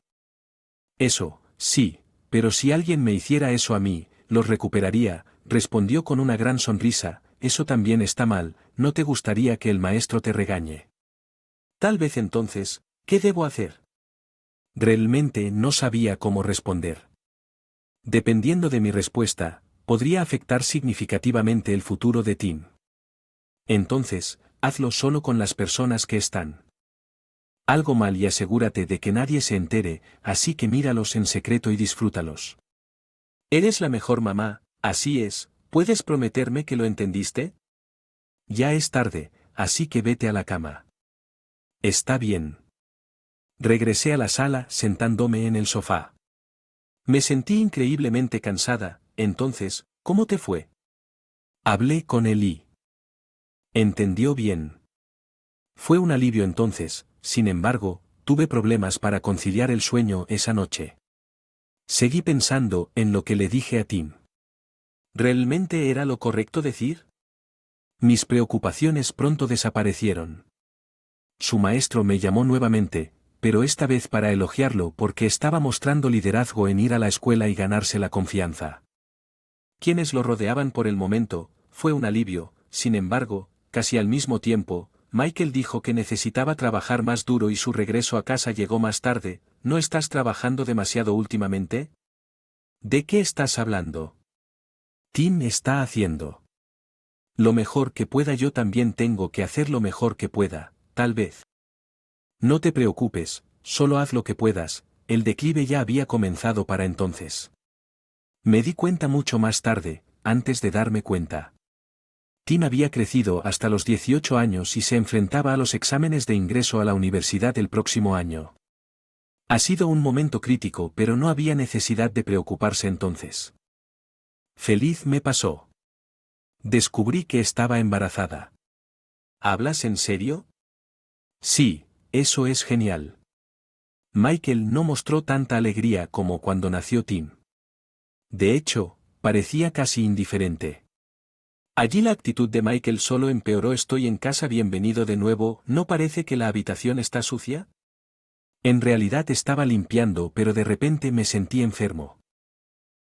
Eso, sí, pero si alguien me hiciera eso a mí, los recuperaría, respondió con una gran sonrisa. Eso también está mal, ¿no te gustaría que el maestro te regañe? Tal vez entonces, ¿qué debo hacer? Realmente no sabía cómo responder. Dependiendo de mi respuesta, podría afectar significativamente el futuro de Tim. Entonces, hazlo solo con las personas que están algo mal y asegúrate de que nadie se entere, así que míralos en secreto y disfrútalos. Eres la mejor mamá, así es, ¿puedes prometerme que lo entendiste? Ya es tarde, así que vete a la cama. Está bien. Regresé a la sala sentándome en el sofá. Me sentí increíblemente cansada. Entonces, ¿cómo te fue? Hablé con él y entendió bien. Fue un alivio entonces, sin embargo, tuve problemas para conciliar el sueño esa noche. Seguí pensando en lo que le dije a Tim. ¿Realmente era lo correcto decir? Mis preocupaciones pronto desaparecieron. Su maestro me llamó nuevamente, pero esta vez para elogiarlo porque estaba mostrando liderazgo en ir a la escuela y ganarse la confianza. Quienes lo rodeaban por el momento, fue un alivio. Sin embargo, casi al mismo tiempo, Michael dijo que necesitaba trabajar más duro y su regreso a casa llegó más tarde. ¿No estás trabajando demasiado últimamente? ¿De qué estás hablando? Tim está haciendo lo mejor que pueda. Yo también tengo que hacer lo mejor que pueda, tal vez. No te preocupes, solo haz lo que puedas. El declive ya había comenzado para entonces. Me di cuenta mucho más tarde, antes de darme cuenta. Tim había crecido hasta los 18 años y se enfrentaba a los exámenes de ingreso a la universidad el próximo año. Ha sido un momento crítico, pero no había necesidad de preocuparse entonces. Feliz me pasó. Descubrí que estaba embarazada. ¿Hablas en serio? Sí, eso es genial. Michael no mostró tanta alegría como cuando nació Tim. De hecho, parecía casi indiferente. Allí la actitud de Michael solo empeoró. Estoy en casa, bienvenido de nuevo, ¿no parece que la habitación está sucia? En realidad estaba limpiando, pero de repente me sentí enfermo.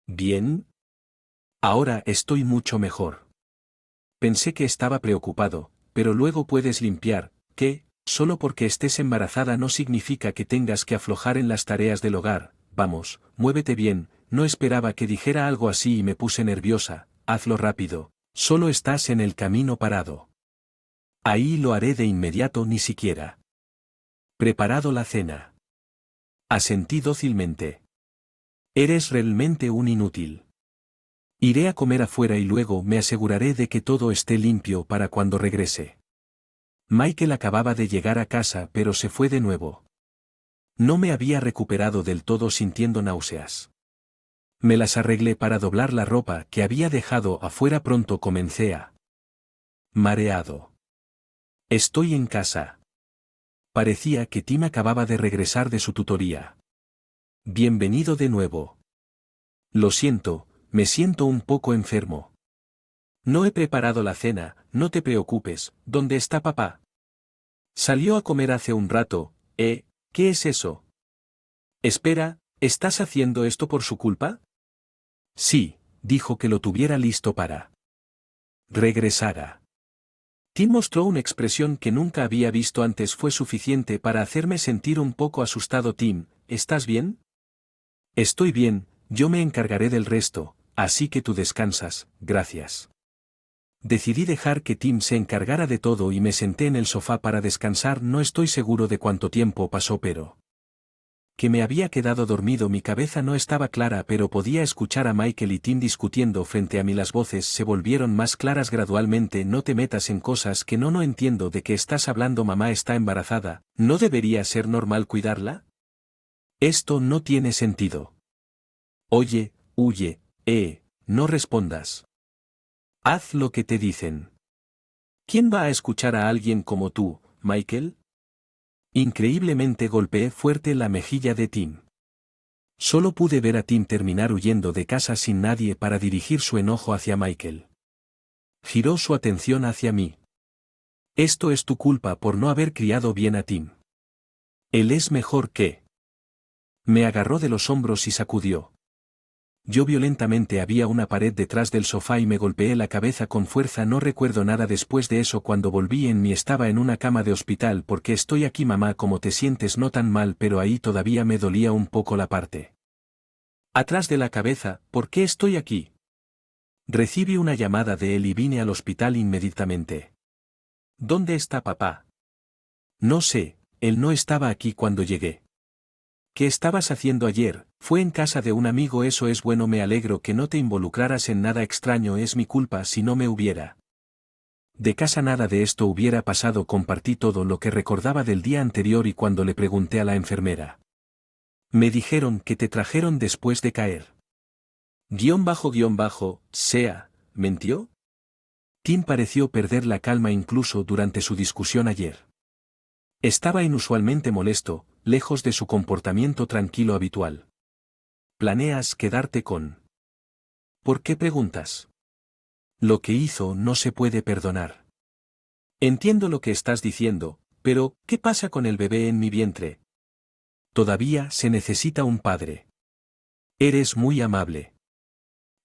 ¿Bien? Ahora estoy mucho mejor. Pensé que estaba preocupado, pero luego puedes limpiar, ¿qué? Solo porque estés embarazada no significa que tengas que aflojar en las tareas del hogar. Vamos, muévete bien. No esperaba que dijera algo así y me puse nerviosa. Hazlo rápido, solo estás en el camino parado. Ahí lo haré de inmediato. Ni siquiera. Preparado la cena. Asentí dócilmente. Eres realmente un inútil. Iré a comer afuera y luego me aseguraré de que todo esté limpio para cuando regrese. Michael acababa de llegar a casa pero se fue de nuevo. No me había recuperado del todo, sintiendo náuseas. Me las arreglé para doblar la ropa que había dejado afuera. Pronto comencé a mareado. Estoy en casa. Parecía que Tim acababa de regresar de su tutoría. Bienvenido de nuevo. Lo siento, me siento un poco enfermo. No he preparado la cena, no te preocupes. ¿Dónde está papá? Salió a comer hace un rato. ¿Qué es eso? Espera, ¿estás haciendo esto por su culpa? Sí, dijo que lo tuviera listo para regresara. Tim mostró una expresión que nunca había visto antes. Fue suficiente para hacerme sentir un poco asustado. Tim, ¿estás bien? Estoy bien, yo me encargaré del resto, así que tú descansas, gracias. Decidí dejar que Tim se encargara de todo y me senté en el sofá para descansar. No estoy seguro de cuánto tiempo pasó, pero que me había quedado dormido. Mi cabeza no estaba clara, pero podía escuchar a Michael y Tim discutiendo frente a mí. Las voces se volvieron más claras gradualmente. No te metas en cosas que no entiendo. ¿De qué estás hablando? Mamá está embarazada, ¿no debería ser normal cuidarla? Esto no tiene sentido. Oye, huye, no respondas. Haz lo que te dicen. ¿Quién va a escuchar a alguien como tú, Michael? Increíblemente golpeé fuerte la mejilla de Tim. Solo pude ver a Tim terminar huyendo de casa sin nadie para dirigir su enojo hacia Michael. Giró su atención hacia mí. Esto es tu culpa por no haber criado bien a Tim. Él es mejor que... Me agarró de los hombros y sacudió. Yo violentamente. Había una pared detrás del sofá y me golpeé la cabeza con fuerza. No recuerdo nada después de eso. Cuando volví en mí estaba en una cama de hospital. ¿Por qué estoy aquí, mamá? ¿Cómo te sientes? No tan mal, pero ahí todavía me dolía un poco la parte atrás de la cabeza. ¿Por qué estoy aquí? Recibí una llamada de él y vine al hospital inmediatamente. ¿Dónde está papá? No sé, él no estaba aquí cuando llegué. ¿Qué estabas haciendo ayer? Fue en casa de un amigo. Eso es bueno, me alegro que no te involucraras en nada extraño. Es mi culpa si no me hubiera de casa nada de esto hubiera pasado. Compartí todo lo que recordaba del día anterior y cuando le pregunté a la enfermera, me dijeron que te trajeron después de caer. Sea, ¿mentió? Tim pareció perder la calma incluso durante su discusión ayer. Estaba inusualmente molesto, lejos de su comportamiento tranquilo habitual. ¿Planeas quedarte con? ¿Por qué preguntas? Lo que hizo no se puede perdonar. Entiendo lo que estás diciendo, pero ¿qué pasa con el bebé en mi vientre? Todavía se necesita un padre. Eres muy amable.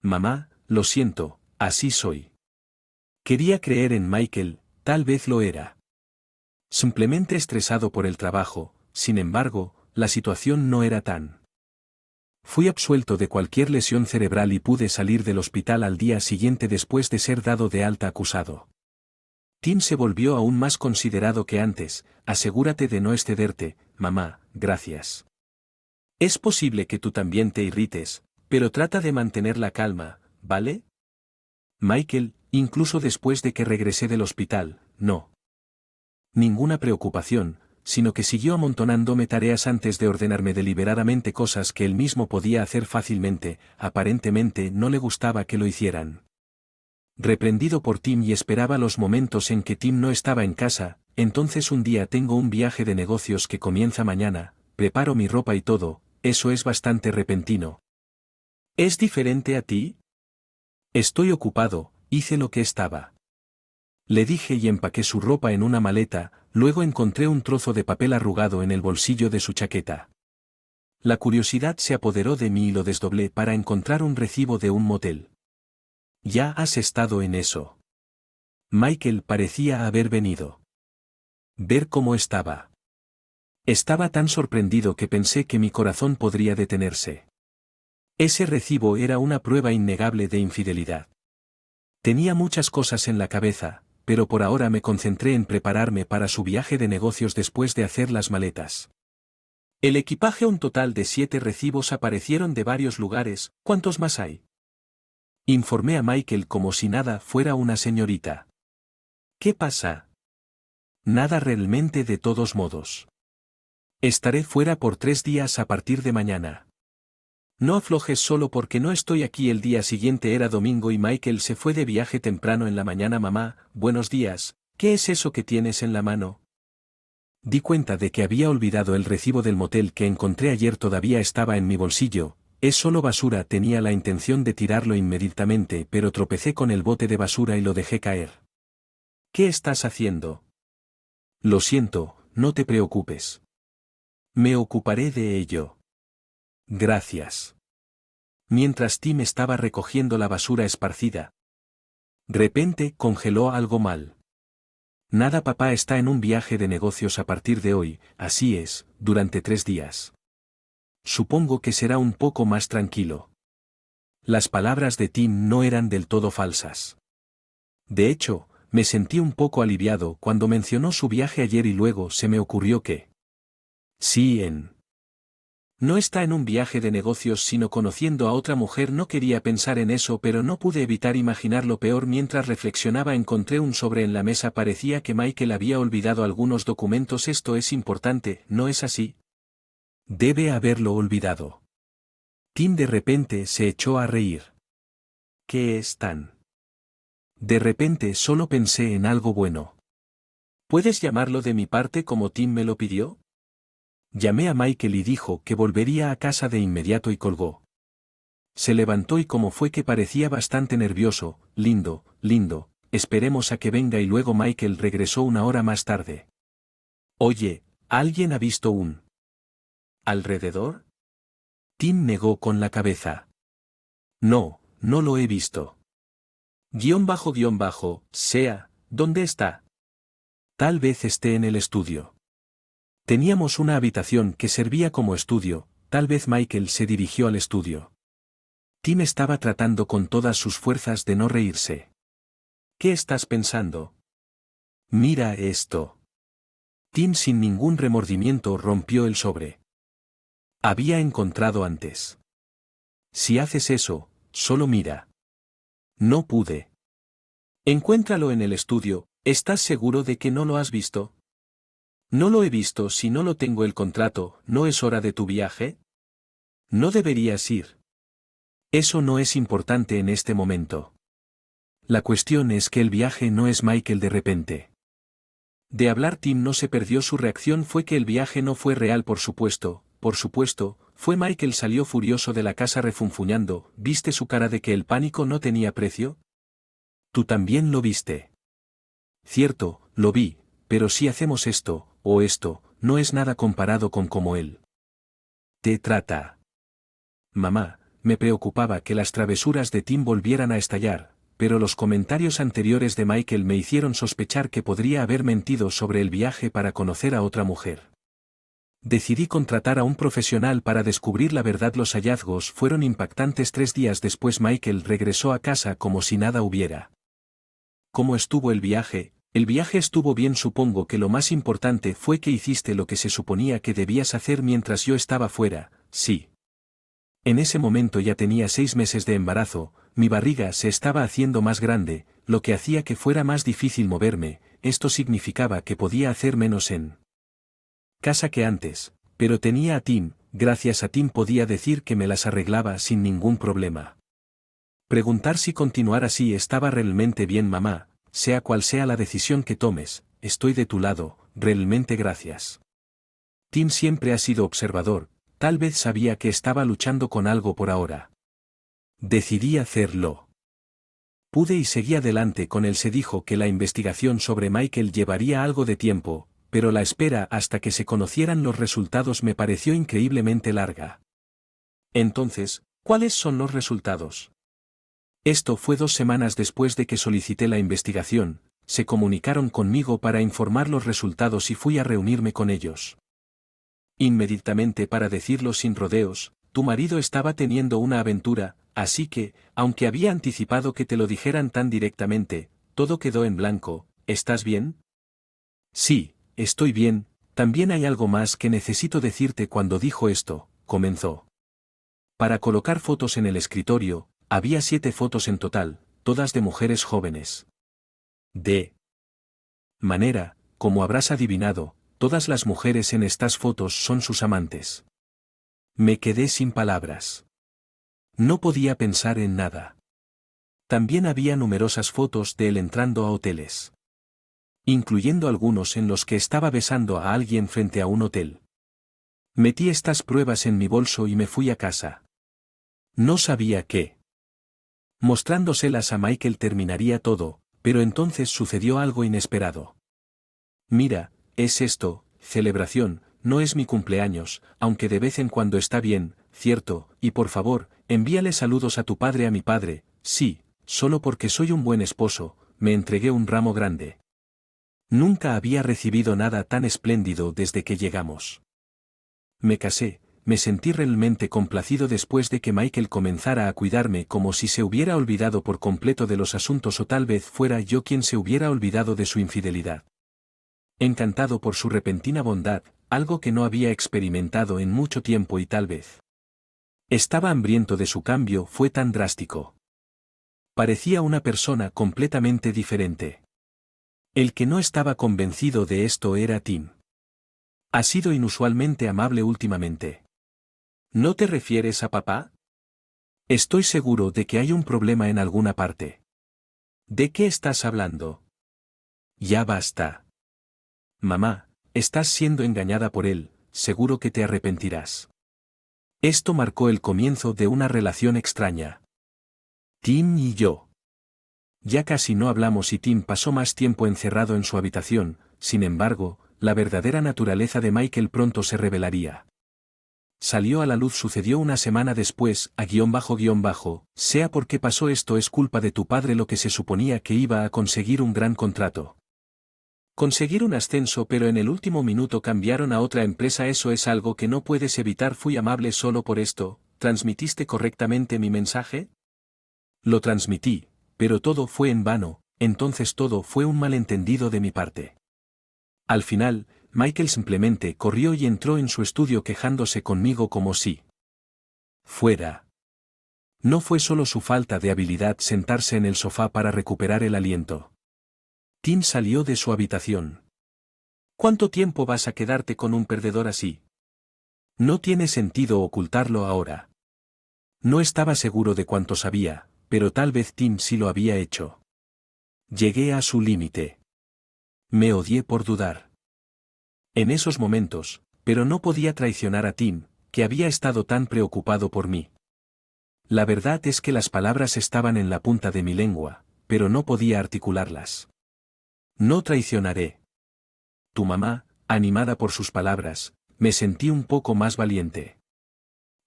Mamá, lo siento, así soy. Quería creer en Michael, tal vez lo era. Simplemente estresado por el trabajo. Sin embargo, la situación no era tan. Fui absuelto de cualquier lesión cerebral y pude salir del hospital al día siguiente después de ser dado de alta acusado. Tim se volvió aún más considerado que antes. Asegúrate de no excederte, mamá, gracias. Es posible que tú también te irrites, pero trata de mantener la calma, ¿vale? Michael, incluso después de que regresé del hospital, no. Ninguna preocupación, sino que siguió amontonándome tareas antes de ordenarme deliberadamente cosas que él mismo podía hacer fácilmente. Aparentemente no le gustaba que lo hicieran. Reprendido por Tim y esperaba los momentos en que Tim no estaba en casa. Entonces un día tengo un viaje de negocios que comienza mañana, preparo mi ropa y todo, eso es bastante repentino. ¿Es diferente a ti? Estoy ocupado, hice lo que estaba. Le dije y empaqué su ropa en una maleta, luego encontré un trozo de papel arrugado en el bolsillo de su chaqueta. La curiosidad se apoderó de mí y lo desdoblé para encontrar un recibo de un motel. ¿Ya has estado en eso? Michael parecía haber venido. Ver cómo estaba. Estaba tan sorprendido que pensé que mi corazón podría detenerse. Ese recibo era una prueba innegable de infidelidad. Tenía muchas cosas en la cabeza, pero por ahora me concentré en prepararme para su viaje de negocios después de hacer las maletas. El equipaje, un total de 7 recibos aparecieron de varios lugares. ¿Cuántos más hay? Informé a Michael como si nada fuera una señorita. ¿Qué pasa? Nada realmente, de todos modos. Estaré fuera por 3 días a partir de mañana. No aflojes solo porque no estoy aquí. El día siguiente era domingo y Michael se fue de viaje temprano en la mañana. Mamá, buenos días, ¿qué es eso que tienes en la mano? Di cuenta de que había olvidado el recibo del motel que encontré ayer. Todavía estaba en mi bolsillo. Es solo basura. Tenía la intención de tirarlo inmediatamente, pero tropecé con el bote de basura y lo dejé caer. ¿Qué estás haciendo? Lo siento, no te preocupes. Me ocuparé de ello. Gracias. Mientras Tim estaba recogiendo la basura esparcida, de repente congeló algo mal. Nada, papá está en un viaje de negocios a partir de hoy, así es, durante 3 días. Supongo que será un poco más tranquilo. Las palabras de Tim no eran del todo falsas. De hecho, me sentí un poco aliviado cuando mencionó su viaje ayer y luego se me ocurrió que... No está en un viaje de negocios sino conociendo a otra mujer. No quería pensar en eso, pero no pude evitar imaginar lo peor. Mientras reflexionaba encontré un sobre en la mesa. Parecía que Michael había olvidado algunos documentos. Esto es importante, ¿no es así? Debe haberlo olvidado. Tim de repente se echó a reír. ¿Qué es tan? De repente solo pensé en algo bueno. ¿Puedes llamarlo de mi parte como Tim me lo pidió? Llamé a Michael y dijo que volvería a casa de inmediato y colgó. Se levantó y como fue que parecía bastante nervioso. Lindo, esperemos a que venga. Y luego Michael regresó 1 hora más tarde. Oye, ¿alguien ha visto un alrededor? Tim negó con la cabeza. No, no lo he visto. Sea, ¿dónde está? Tal vez esté en el estudio. Teníamos una habitación que servía como estudio. Tal vez Michael se dirigió al estudio. Tim estaba tratando con todas sus fuerzas de no reírse. ¿Qué estás pensando? Mira esto. Tim sin ningún remordimiento rompió el sobre. Había encontrado antes. Si haces eso, solo mira. No pude. Encuéntralo en el estudio. ¿Estás seguro de que no lo has visto? No lo he visto. Si no lo tengo. El contrato. ¿No es hora de tu viaje? No deberías ir. Eso no es importante en este momento. La cuestión es que el viaje no es Michael. De repente. De hablar Tim no se perdió. Su reacción fue que el viaje no fue real. Por supuesto, fue Michael. Salió furioso de la casa refunfuñando. ¿Viste su cara de que el pánico no tenía precio? Tú también lo viste. Cierto, lo vi, pero si hacemos esto, o esto, no es nada comparado con cómo él te trata. Mamá, me preocupaba que las travesuras de Tim volvieran a estallar, pero los comentarios anteriores de Michael me hicieron sospechar que podría haber mentido sobre el viaje para conocer a otra mujer. Decidí contratar a un profesional para descubrir la verdad. Los hallazgos fueron impactantes. 3 días después Michael regresó a casa como si nada hubiera. ¿Cómo estuvo el viaje? El viaje estuvo bien. Supongo que lo más importante fue que hiciste lo que se suponía que debías hacer mientras yo estaba fuera. Sí. En ese momento ya tenía 6 meses de embarazo, mi barriga se estaba haciendo más grande, lo que hacía que fuera más difícil moverme. Esto significaba que podía hacer menos en casa que antes, pero tenía a Tim. Gracias a Tim podía decir que me las arreglaba sin ningún problema. Preguntar si continuar así estaba realmente bien. Mamá, sea cual sea la decisión que tomes, estoy de tu lado, realmente gracias. Tim siempre ha sido observador, tal vez sabía que estaba luchando con algo por ahora. Decidí hacerlo. Pude y seguí adelante con él. Se dijo que la investigación sobre Michael llevaría algo de tiempo, pero la espera hasta que se conocieran los resultados me pareció increíblemente larga. Entonces, ¿cuáles son los resultados? Esto fue 2 semanas después de que solicité la investigación. Se comunicaron conmigo para informar los resultados y fui a reunirme con ellos. Inmediatamente, para decirlo sin rodeos, tu marido estaba teniendo una aventura, así que, aunque había anticipado que te lo dijeran tan directamente, todo quedó en blanco. ¿Estás bien? Sí, estoy bien. También hay algo más que necesito decirte. Cuando dijo esto, comenzó. Para colocar fotos en el escritorio, había 7 fotos en total, todas de mujeres jóvenes. De manera, como habrás adivinado, todas las mujeres en estas fotos son sus amantes. Me quedé sin palabras. No podía pensar en nada. También había numerosas fotos de él entrando a hoteles, incluyendo algunos en los que estaba besando a alguien frente a un hotel. Metí estas pruebas en mi bolso y me fui a casa. No sabía qué. Mostrándoselas a Michael terminaría todo, pero entonces sucedió algo inesperado. Mira, es esto, celebración, no es mi cumpleaños, aunque de vez en cuando está bien, cierto, y por favor, envíale saludos a tu padre. A mi padre, sí, solo porque soy un buen esposo, me entregué un ramo grande. Nunca había recibido nada tan espléndido desde que llegamos. Me casé, me sentí realmente complacido después de que Michael comenzara a cuidarme, como si se hubiera olvidado por completo de los asuntos, o tal vez fuera yo quien se hubiera olvidado de su infidelidad. Encantado por su repentina bondad, algo que no había experimentado en mucho tiempo, y tal vez estaba hambriento de su cambio. Fue tan drástico. Parecía una persona completamente diferente. El que no estaba convencido de esto era Tim. Ha sido inusualmente amable últimamente. ¿No te refieres a papá? Estoy seguro de que hay un problema en alguna parte. ¿De qué estás hablando? Ya basta. Mamá, estás siendo engañada por él, seguro que te arrepentirás. Esto marcó el comienzo de una relación extraña. Tim y yo. Ya casi no hablamos y Tim pasó más tiempo encerrado en su habitación. Sin embargo, la verdadera naturaleza de Michael pronto se revelaría. Salió a la luz. Sucedió una semana después. Sea por qué pasó esto, es culpa de tu padre. Lo que se suponía que iba a conseguir un gran contrato. Conseguir un ascenso, pero en el último minuto cambiaron a otra empresa. Eso es algo que no puedes evitar. Fui amable solo por esto. ¿Transmitiste correctamente mi mensaje? Lo transmití, pero todo fue en vano. Entonces todo fue un malentendido de mi parte. Al final, Michael simplemente corrió y entró en su estudio quejándose conmigo como si fuera. No fue solo su falta de habilidad sentarse en el sofá para recuperar el aliento. Tim salió de su habitación. ¿Cuánto tiempo vas a quedarte con un perdedor así? No tiene sentido ocultarlo ahora. No estaba seguro de cuánto sabía, pero tal vez Tim sí lo había hecho. Llegué a su límite. Me odié por dudar. En esos momentos, pero no podía traicionar a Tim, que había estado tan preocupado por mí. La verdad es que las palabras estaban en la punta de mi lengua, pero no podía articularlas. No traicionaré. Tu mamá, animada por sus palabras, me sentí un poco más valiente.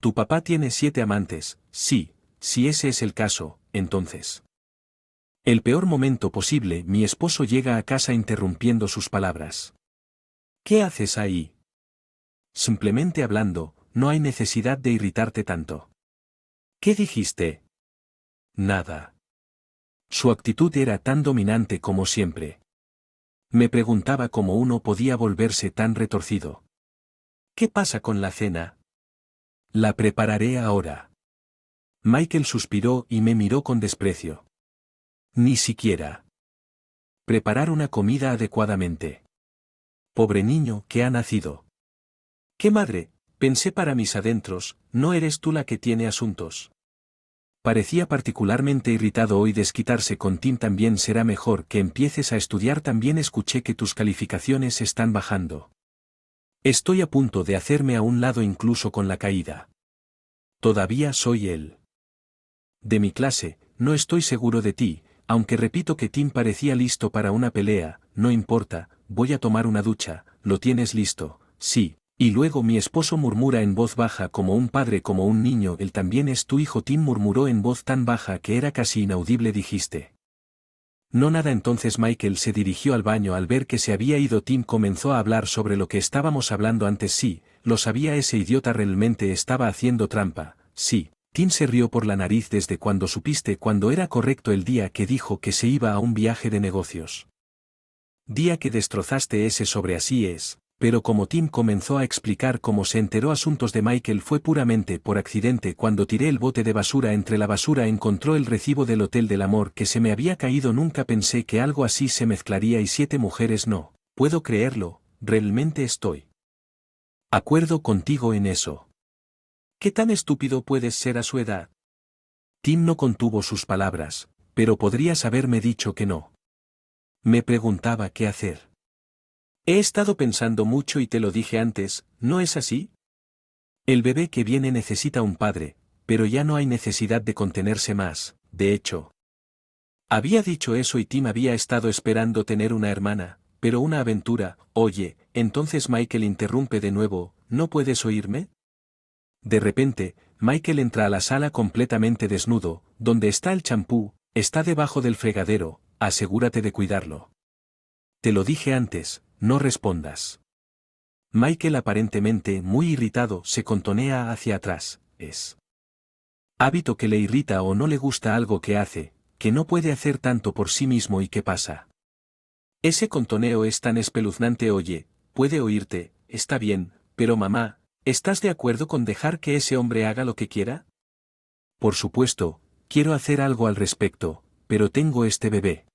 Tu papá tiene 7 amantes, sí, si ese es el caso, entonces. El peor momento posible. Mi esposo llega a casa interrumpiendo sus palabras. ¿Qué haces ahí? Simplemente hablando, no hay necesidad de irritarte tanto. ¿Qué dijiste? Nada. Su actitud era tan dominante como siempre. Me preguntaba cómo uno podía volverse tan retorcido. ¿Qué pasa con la cena? La prepararé ahora. Michael suspiró y me miró con desprecio. Ni siquiera preparar una comida adecuadamente. Pobre niño que ha nacido. ¡Qué madre! Pensé para mis adentros, ¿no eres tú la que tiene asuntos? Parecía particularmente irritado hoy. Desquitarse con Tim también. Será mejor que empieces a estudiar. También escuché que tus calificaciones están bajando. Estoy a punto de hacerme a un lado incluso con la caída. Todavía soy él. de mi clase, no estoy seguro de ti, aunque repito que Tim parecía listo para una pelea, no importa, voy a tomar una ducha, ¿lo tienes listo? Sí. Y luego mi esposo murmura en voz baja como un padre como un niño, él también es tu hijo. Tim murmuró en voz tan baja que era casi inaudible. Dijiste. No nada. Entonces Michael se dirigió al baño. Al ver que se había ido Tim comenzó a hablar sobre lo que estábamos hablando antes. Sí, lo sabía, ese idiota realmente estaba haciendo trampa. Sí. Tim se rió por la nariz. ¿Desde cuando supiste cuando era correcto el día que dijo que se iba a un viaje de negocios? Día que destrozaste ese sobre. Así es. Pero como Tim comenzó a explicar cómo se enteró asuntos de Michael, fue puramente por accidente. Cuando tiré el bote de basura, entre la basura encontró el recibo del Hotel del Amor que se me había caído. Nunca pensé que algo así se mezclaría y 7 mujeres. No puedo creerlo, realmente estoy acuerdo contigo en eso. ¿Qué tan estúpido puedes ser a su edad? Tim no contuvo sus palabras, pero podrías haberme dicho que no. Me preguntaba qué hacer. He estado pensando mucho y te lo dije antes, ¿no es así? El bebé que viene necesita un padre, pero ya no hay necesidad de contenerse más. De hecho, había dicho eso y Tim había estado esperando tener una hermana, pero una aventura. Oye, entonces Michael interrumpe de nuevo, ¿no puedes oírme? De repente, Michael entra a la sala completamente desnudo. ¿Dónde está el champú? Está debajo del fregadero, asegúrate de cuidarlo. Te lo dije antes. No respondas. Michael, aparentemente muy irritado, se contonea hacia atrás. Es hábito que le irrita o no le gusta algo que hace, que no puede hacer tanto por sí mismo. ¿Y qué pasa? Ese contoneo es tan espeluznante. Oye, puede oírte, está bien, pero mamá, ¿estás de acuerdo con dejar que ese hombre haga lo que quiera? Por supuesto, quiero hacer algo al respecto, pero tengo este bebé.